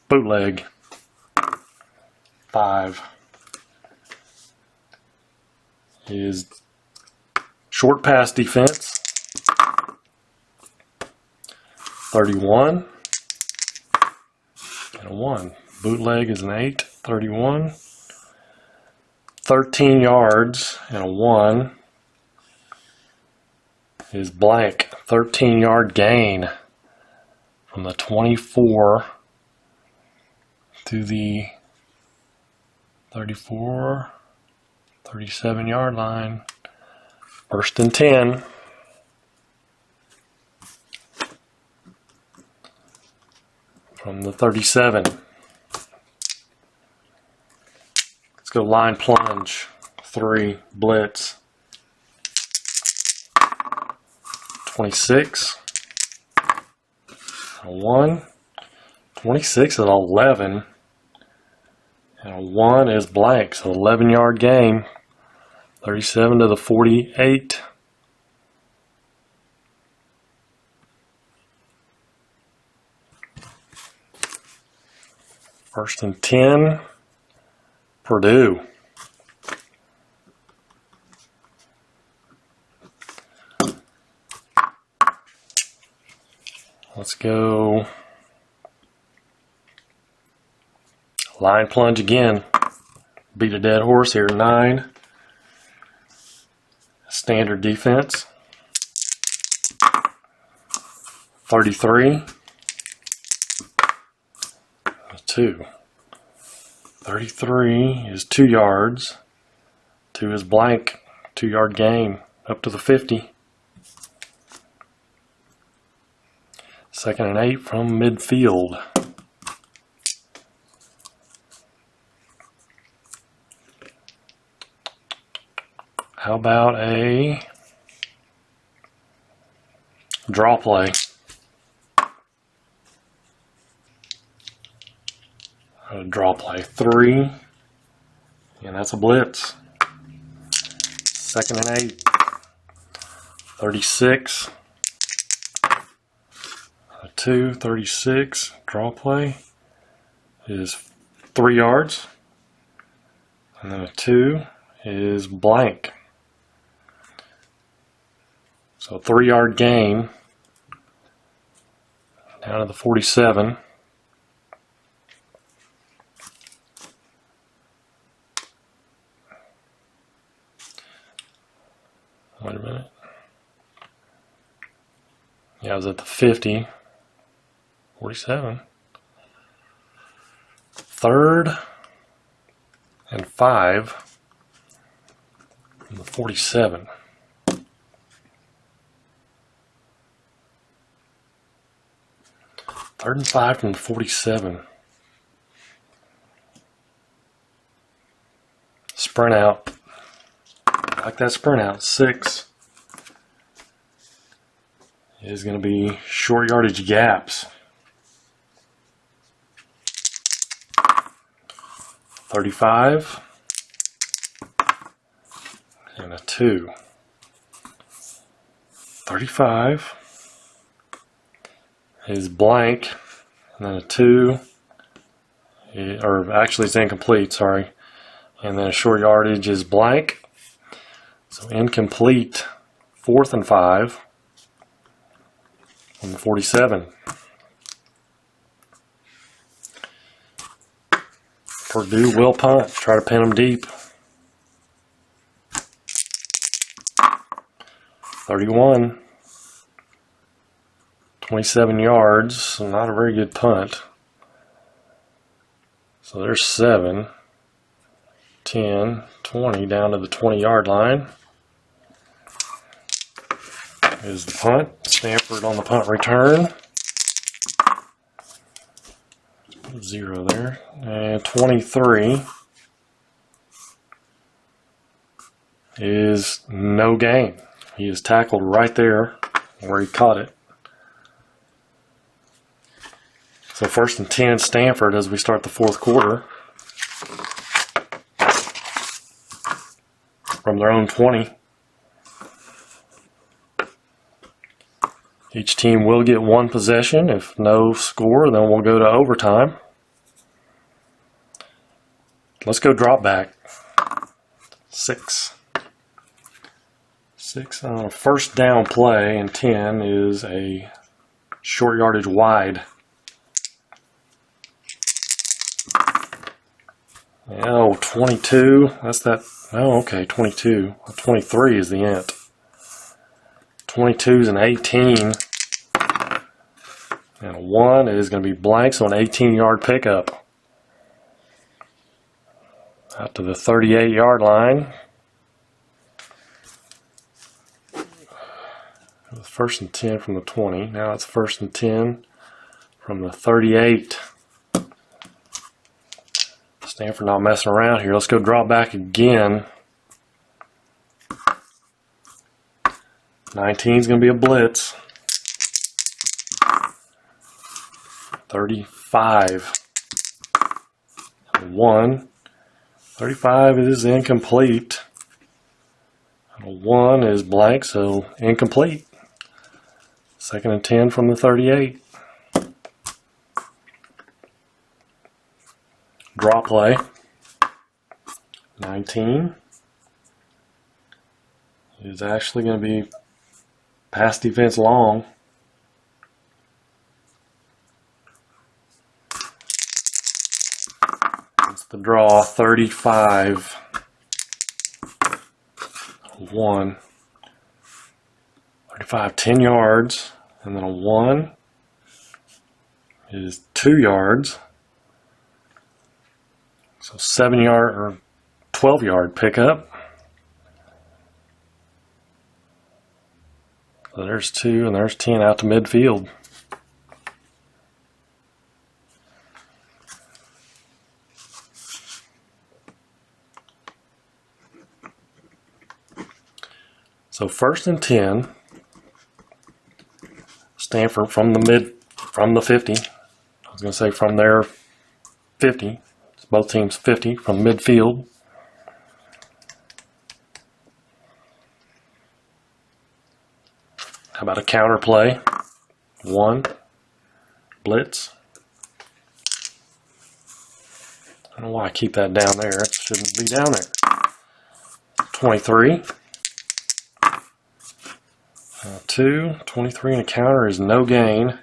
Bootleg. 5 is short pass defense. 31 and a 1. Bootleg is an 8. 31. 13 yards and a 1 is blank. 13-yard gain from the 24 to the 34, 37-yard line. 1st and 10. From the 37. Let's go line plunge. 3 blitz. 26. A 1. 26 and 11. And a 1 is blank. So 11-yard gain. 37 to the 48. First and 10. Purdue. Let's go line plunge again. Beat a dead horse here. 9. Standard defense. 33. 2. 33 is 2 yards. 2 is blank. 2-yard gain up to the 50. 2nd and 8 from midfield. How about a draw play? A draw play. 3. And that's a blitz. 2nd and 8. 36. 2, 36. Draw play is 3 yards. And then a 2 is blank. So 3-yard gain down to the 47. Wait a minute. Yeah, I was at the 50. 47. 3rd and 5 from the 47. 3rd and 5 from the 47. Sprint out. I like that sprint out. 6 is going to be short yardage gaps. 35 and a 2. 35 is blank, and then a 2, or actually it's incomplete, sorry. And then a short yardage is blank. So incomplete, 4th and 5 on the 47. Purdue will punt, try to pin them deep. 31, 27 yards, not a very good punt. So there's 7, 10, 20, down to the 20-yard line. Is the punt. Stanford on the punt return. 0 there. And 23 is no gain. He is tackled right there where he caught it. So 1st and 10 Stanford as we start the 4th quarter. From their own 20. Each team will get 1 possession. If no score, then we'll go to overtime. Let's go drop back. 6. 6 on a 1st down play, and 10 is a short yardage wide. Oh, 22. That's that. Oh, okay, 22. 23 is the int. 22 is an 18. And a 1 is going to be blank, so an 18-yard pickup. Out to the 38-yard line. It was 1st and 10 from the 20. Now it's 1st and 10 from the 38. Stanford not messing around here. Let's go drop back again. 19 is going to be a blitz. 35. 1. 35 is incomplete. 1 is blank, so incomplete. 2nd and 10 from the 38. Draw play. 19 is actually going to be pass defense long. That's the draw. 35. 1. 35, 10 yards. And then a 1 is 2 yards. So 7-yard or 12-yard pickup. So there's 2 and there's 10 out to midfield. So 1st and 10. Stanford from the 50. I was going to say from their 50. Both teams 50 from midfield. How about a counter play? 1. Blitz. I don't know why I keep that down there. It shouldn't be down there. 23. 2. 23 and a counter is no gain.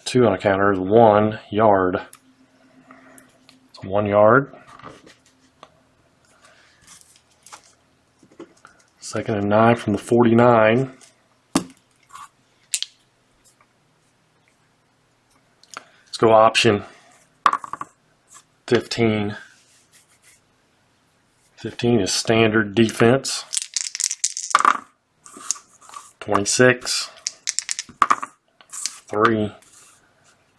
2 on a counter is 1 yard. 1 yard. 2nd and 9 from the 49. Let's go option. 15. 15 is standard defense. 26. 3.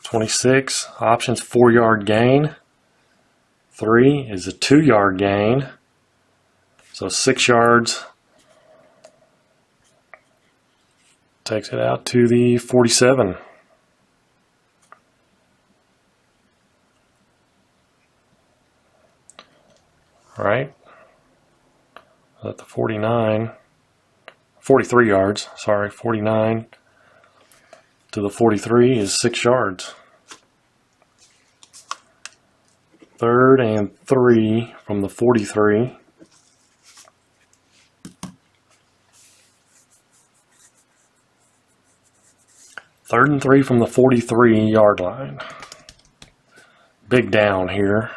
26. Options 4-yard gain. 3 is a 2-yard gain. So 6 yards. Takes it out to the 47. All right. At the 49. 43 yards. Sorry, 49 to the 43 is 6 yards. 3rd and 3 from the 43. 3rd and 3 from the 43-yard line. Big down here.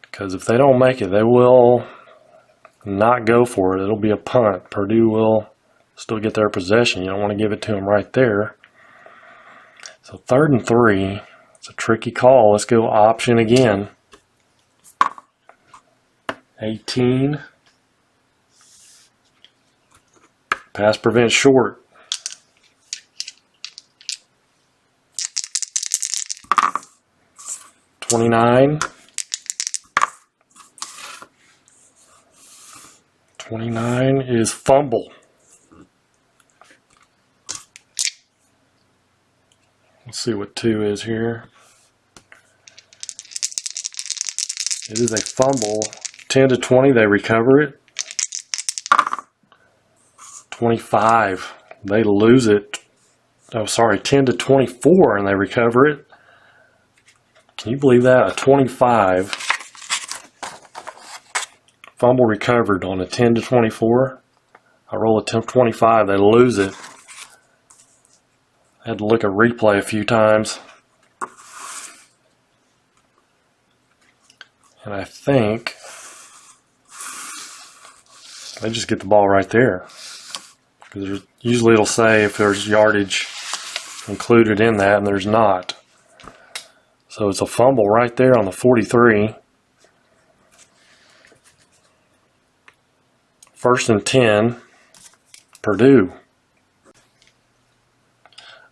Because if they don't make it, they will not go for it. It'll be a punt. Purdue will still get their possession. You don't want to give it to them right there. So 3rd and 3. It's a tricky call. Let's go option again. 18. Pass prevent short. 29. 29 is fumble. Let's see what 2 is here. It is a fumble. 10 to 20, they recover it. 25, they lose it. Oh, sorry, 10 to 24, and they recover it. Can you believe that? A 25 fumble recovered on a 10 to 24. I roll a 25, they lose it. I had to look at replay a few times. And I think they just get the ball right there. Because usually it'll say if there's yardage included in that, and there's not. So it's a fumble right there on the 43. 1st and 10, Purdue.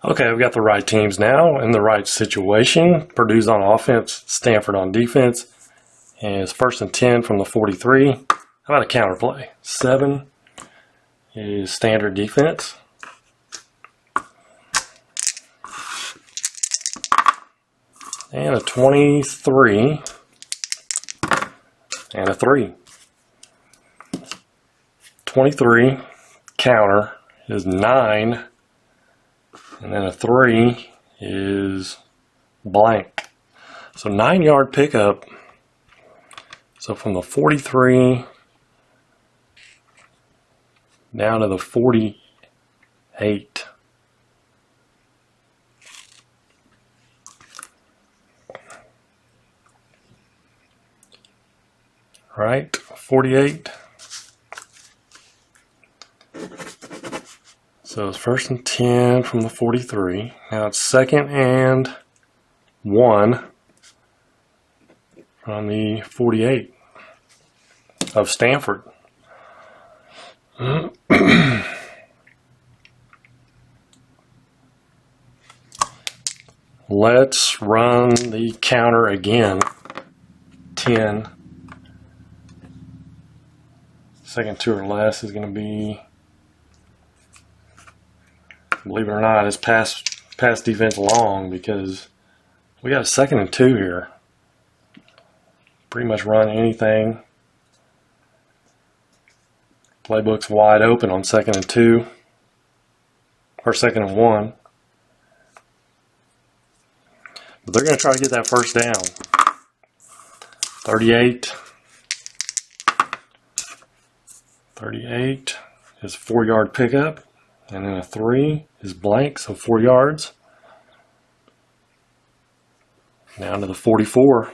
Okay, we've got the right teams now in the right situation. Purdue's on offense, Stanford on defense. And it's 1st and 10 from the 43. How about a counter play? 7 is standard defense. And a 23 and a 3. 23 counter is 9, and then a 3 is blank. So 9-yard pickup. So from the 43 down to the 48. Right, 48. So it's 1st and 10 from the 43. Now it's 2nd and 1 from the 48 of Stanford. Let's run the counter again. 10. 2nd 2 or less is going to be, believe it or not, it's pass defense long, because we got a 2nd and 2 here. Pretty much run anything. Playbook's wide open on 2nd and 2, or 2nd and 1. But they're going to try to get that first down. 38. 38 is 4-yard pickup, and then a 3 is blank, so 4 yards. Down to the 44.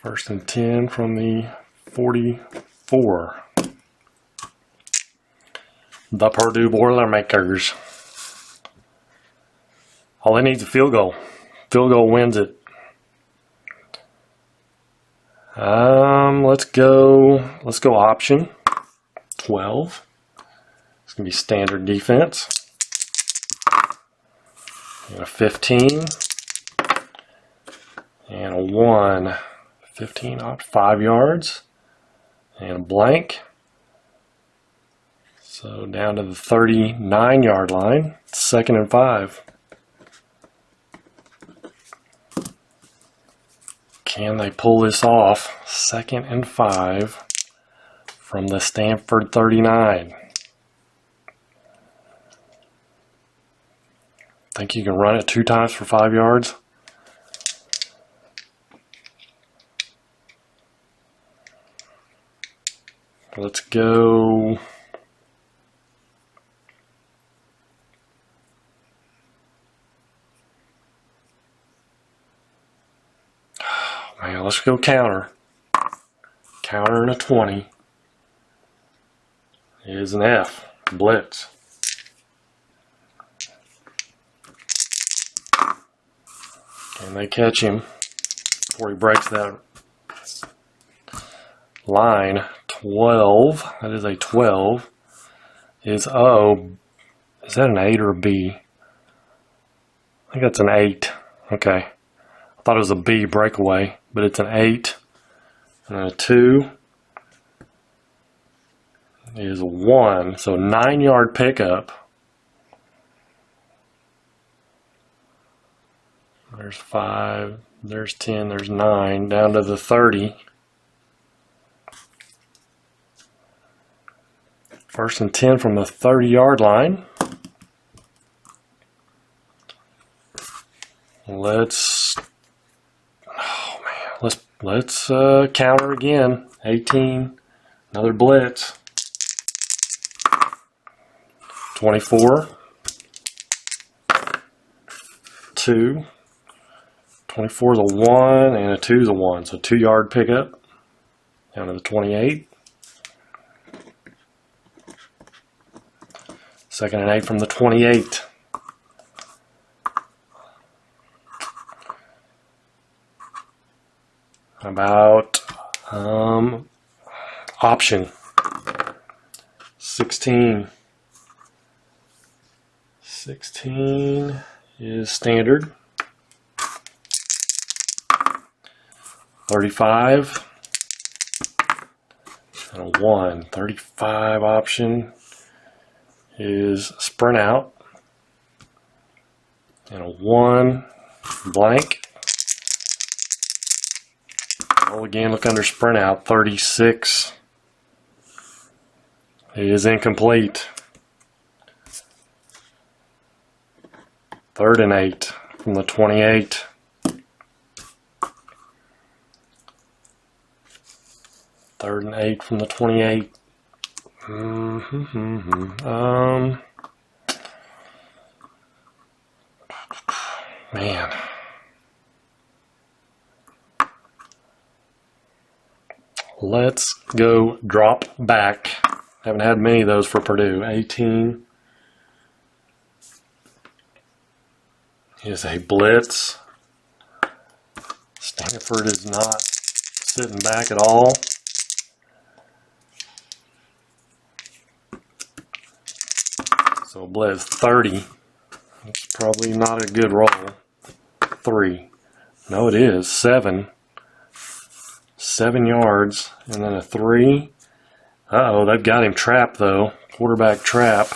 1st and 10 from the 44. The Purdue Boilermakers. All they need is a field goal. Field goal wins it. Let's go option 12. It's gonna be standard defense. And a 15 and a 1. 15 opt 5 yards and a blank. So down to the 39-yard line. 2nd and 5. Can they pull this off? 2nd and 5 from the Stanford 39. Think you can run it 2 times for 5 yards? Let's go. Oh, man, let's go counter. Counter and a 20 is an F. Blitz. And they catch him before he breaks that line. 12, that is a 12, is O. Is that an 8 or a B? I think that's an 8. Okay. I thought it was a B breakaway, but it's an 8. And a 2 is a 1. So 9-yard pickup. There's 5, there's 10, there's 9, down to the 30. 1st and 10 from the 30-yard line. Let's counter again. 18, another blitz. 24, 2. 24 is a 1 and a 2 is a 1, so 2-yard pickup down to the 28. 2nd and 8 from the 28. How about option 16. 16 is standard. 35 and a 1. 35 option is sprint out and a 1 blank. Roll again, look under sprint out. 36 is incomplete. 3rd and 8 from the 28. Third and 8 from the 28. Man. Let's go drop back. Haven't had many of those for Purdue. 18 is a blitz. Stanford is not sitting back at all. So blitz 30. It's probably not a good roll. 3. No, it is. 7. 7 yards. And then a 3. Uh-oh, they've got him trapped, though. Quarterback trap.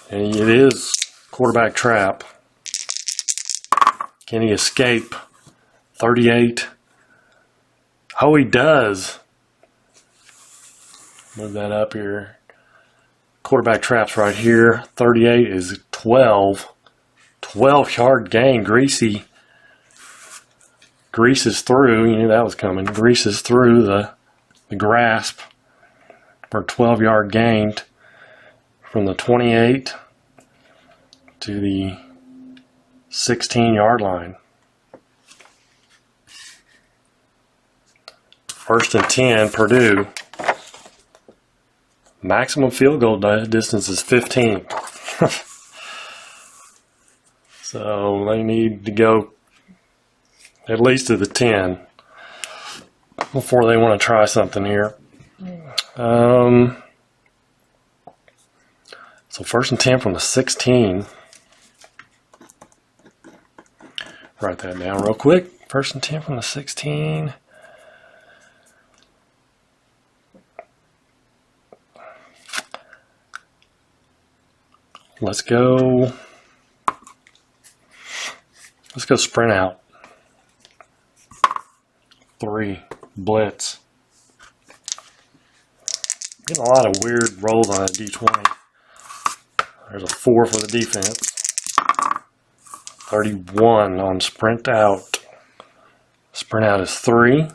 And it is quarterback trap. Can he escape? 38. Oh, he does. Move that up here. Quarterback trap's right here. 38 is 12. 12-yard gain. Griese is through. You knew that was coming. Griese is through the grasp for a 12-yard gain from the 28 to the 16-yard line. 1st and 10, Purdue. Maximum field goal distance is 15. So they need to go at least to the 10 before they want to try something here. So 1st and 10 from the 16. Write that down real quick. 1st and 10 from the 16. Let's go Let's go sprint out. 3, blitz. Getting a lot of weird rolls on a D20. There's a 4 for the defense. 31 on sprint out. Sprint out is 3.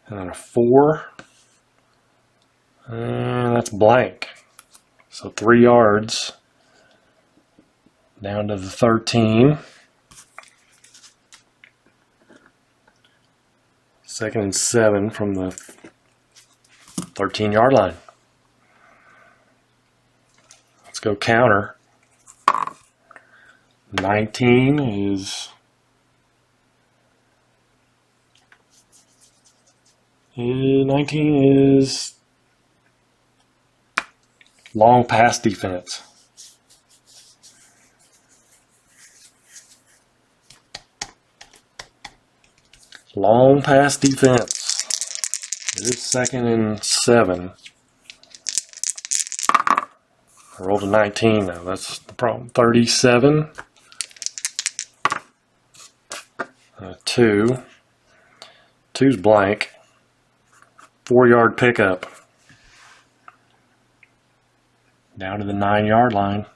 And then a 4. And that's blank. So 3 yards. Down to the 13. 2nd and 7 from the 13-yard line. Let's go counter. 19 is long pass defense. Long pass defense. It is 2nd and 7. I rolled a 19 now. That's the problem. 37. 2. 2's blank. 4-yard pickup. Down to the 9-yard line.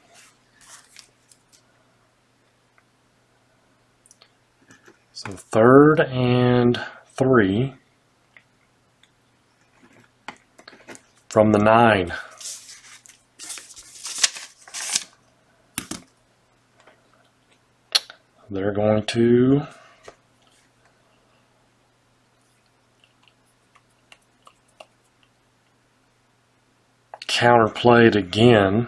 So 3rd and 3 from the 9. They're going to counterplay it again.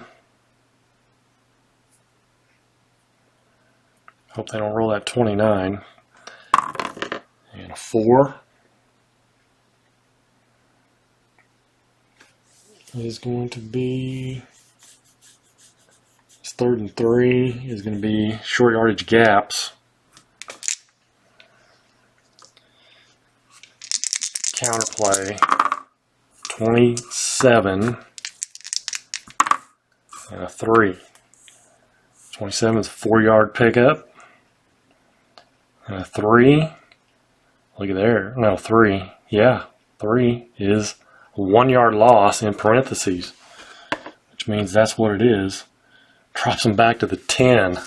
Hope they don't roll that 29. And a 4 is going to be, it's 3rd and 3 is going to be short yardage gaps. Counterplay 27 and a 3. 27 is a 4-yard pickup. And a 3. Look at there. No, 3. Yeah, 3 is a 1-yard loss in parentheses, which means that's what it is. Drops them back to the 10.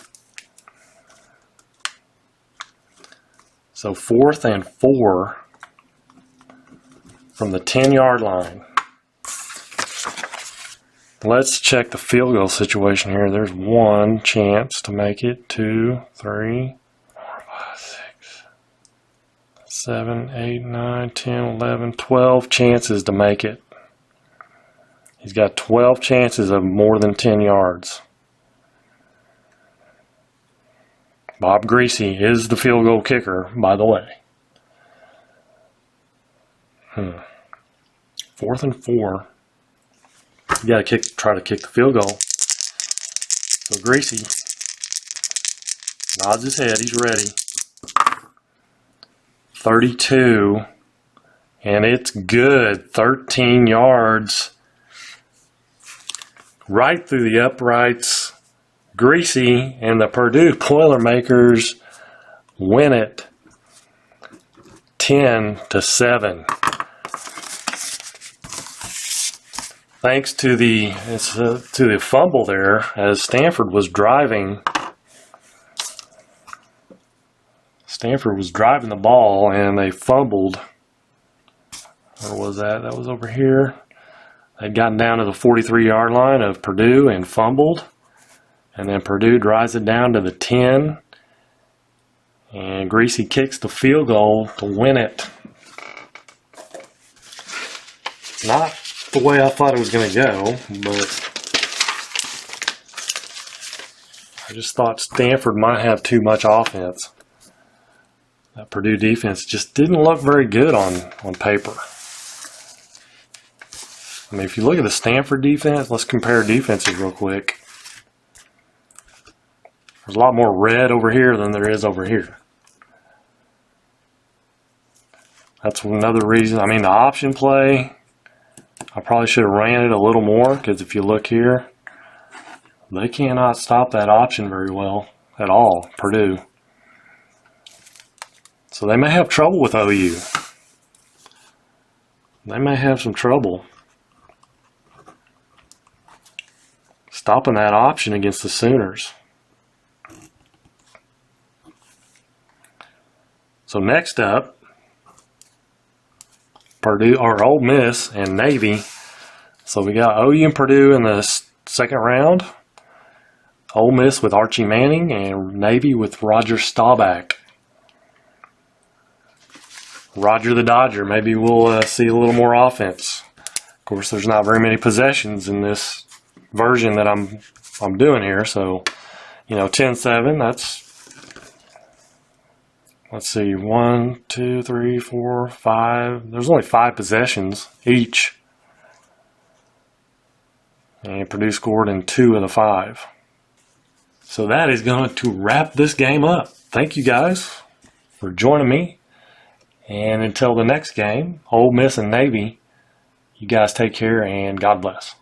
So 4th and 4 from the 10-yard line. Let's check the field goal situation here. There's 1 chance to make it. 2, 3, 4, 5, 6, 7, 8, 9, 10, 11, 12 chances to make it. He's got 12 chances of more than 10 yards. Bob Griese is the field goal kicker, by the way. 4th and 4. You got to try to kick the field goal. So Griese nods his head. He's ready. 32, and it's good. 13 yards, right through the uprights. Griese and the Purdue Boilermakers win it, 10-7. Thanks to the fumble there, as Stanford was driving. Stanford was driving the ball and they fumbled. Where was that? That was over here. They'd gotten down to the 43-yard line of Purdue and fumbled. And then Purdue drives it down to the 10. And Griese kicks the field goal to win it. Not the way I thought it was going to go, but I just thought Stanford might have too much offense. That Purdue defense just didn't look very good on paper. I mean, if you look at the Stanford defense, let's compare defenses real quick. There's a lot more red over here than there is over here. That's another reason. I mean, the option play, I probably should have ran it a little more, because if you look here, they cannot stop that option very well. at all, Purdue. So they may have trouble with OU. They may have some trouble stopping that option against the Sooners. So next up, Purdue or Ole Miss and Navy. So we got OU and Purdue in the second round. Ole Miss with Archie Manning and Navy with Roger Staubach. Roger the Dodger. Maybe we'll see a little more offense. Of course, there's not very many possessions in this version that I'm doing here. So, 10-7. That's, let's see, 1, 2, 3, 4, 5. There's only 5 possessions each. And Purdue scored in 2 of the 5. So that is going to wrap this game up. Thank you guys for joining me. And until the next game, Ole Miss and Navy, you guys take care and God bless.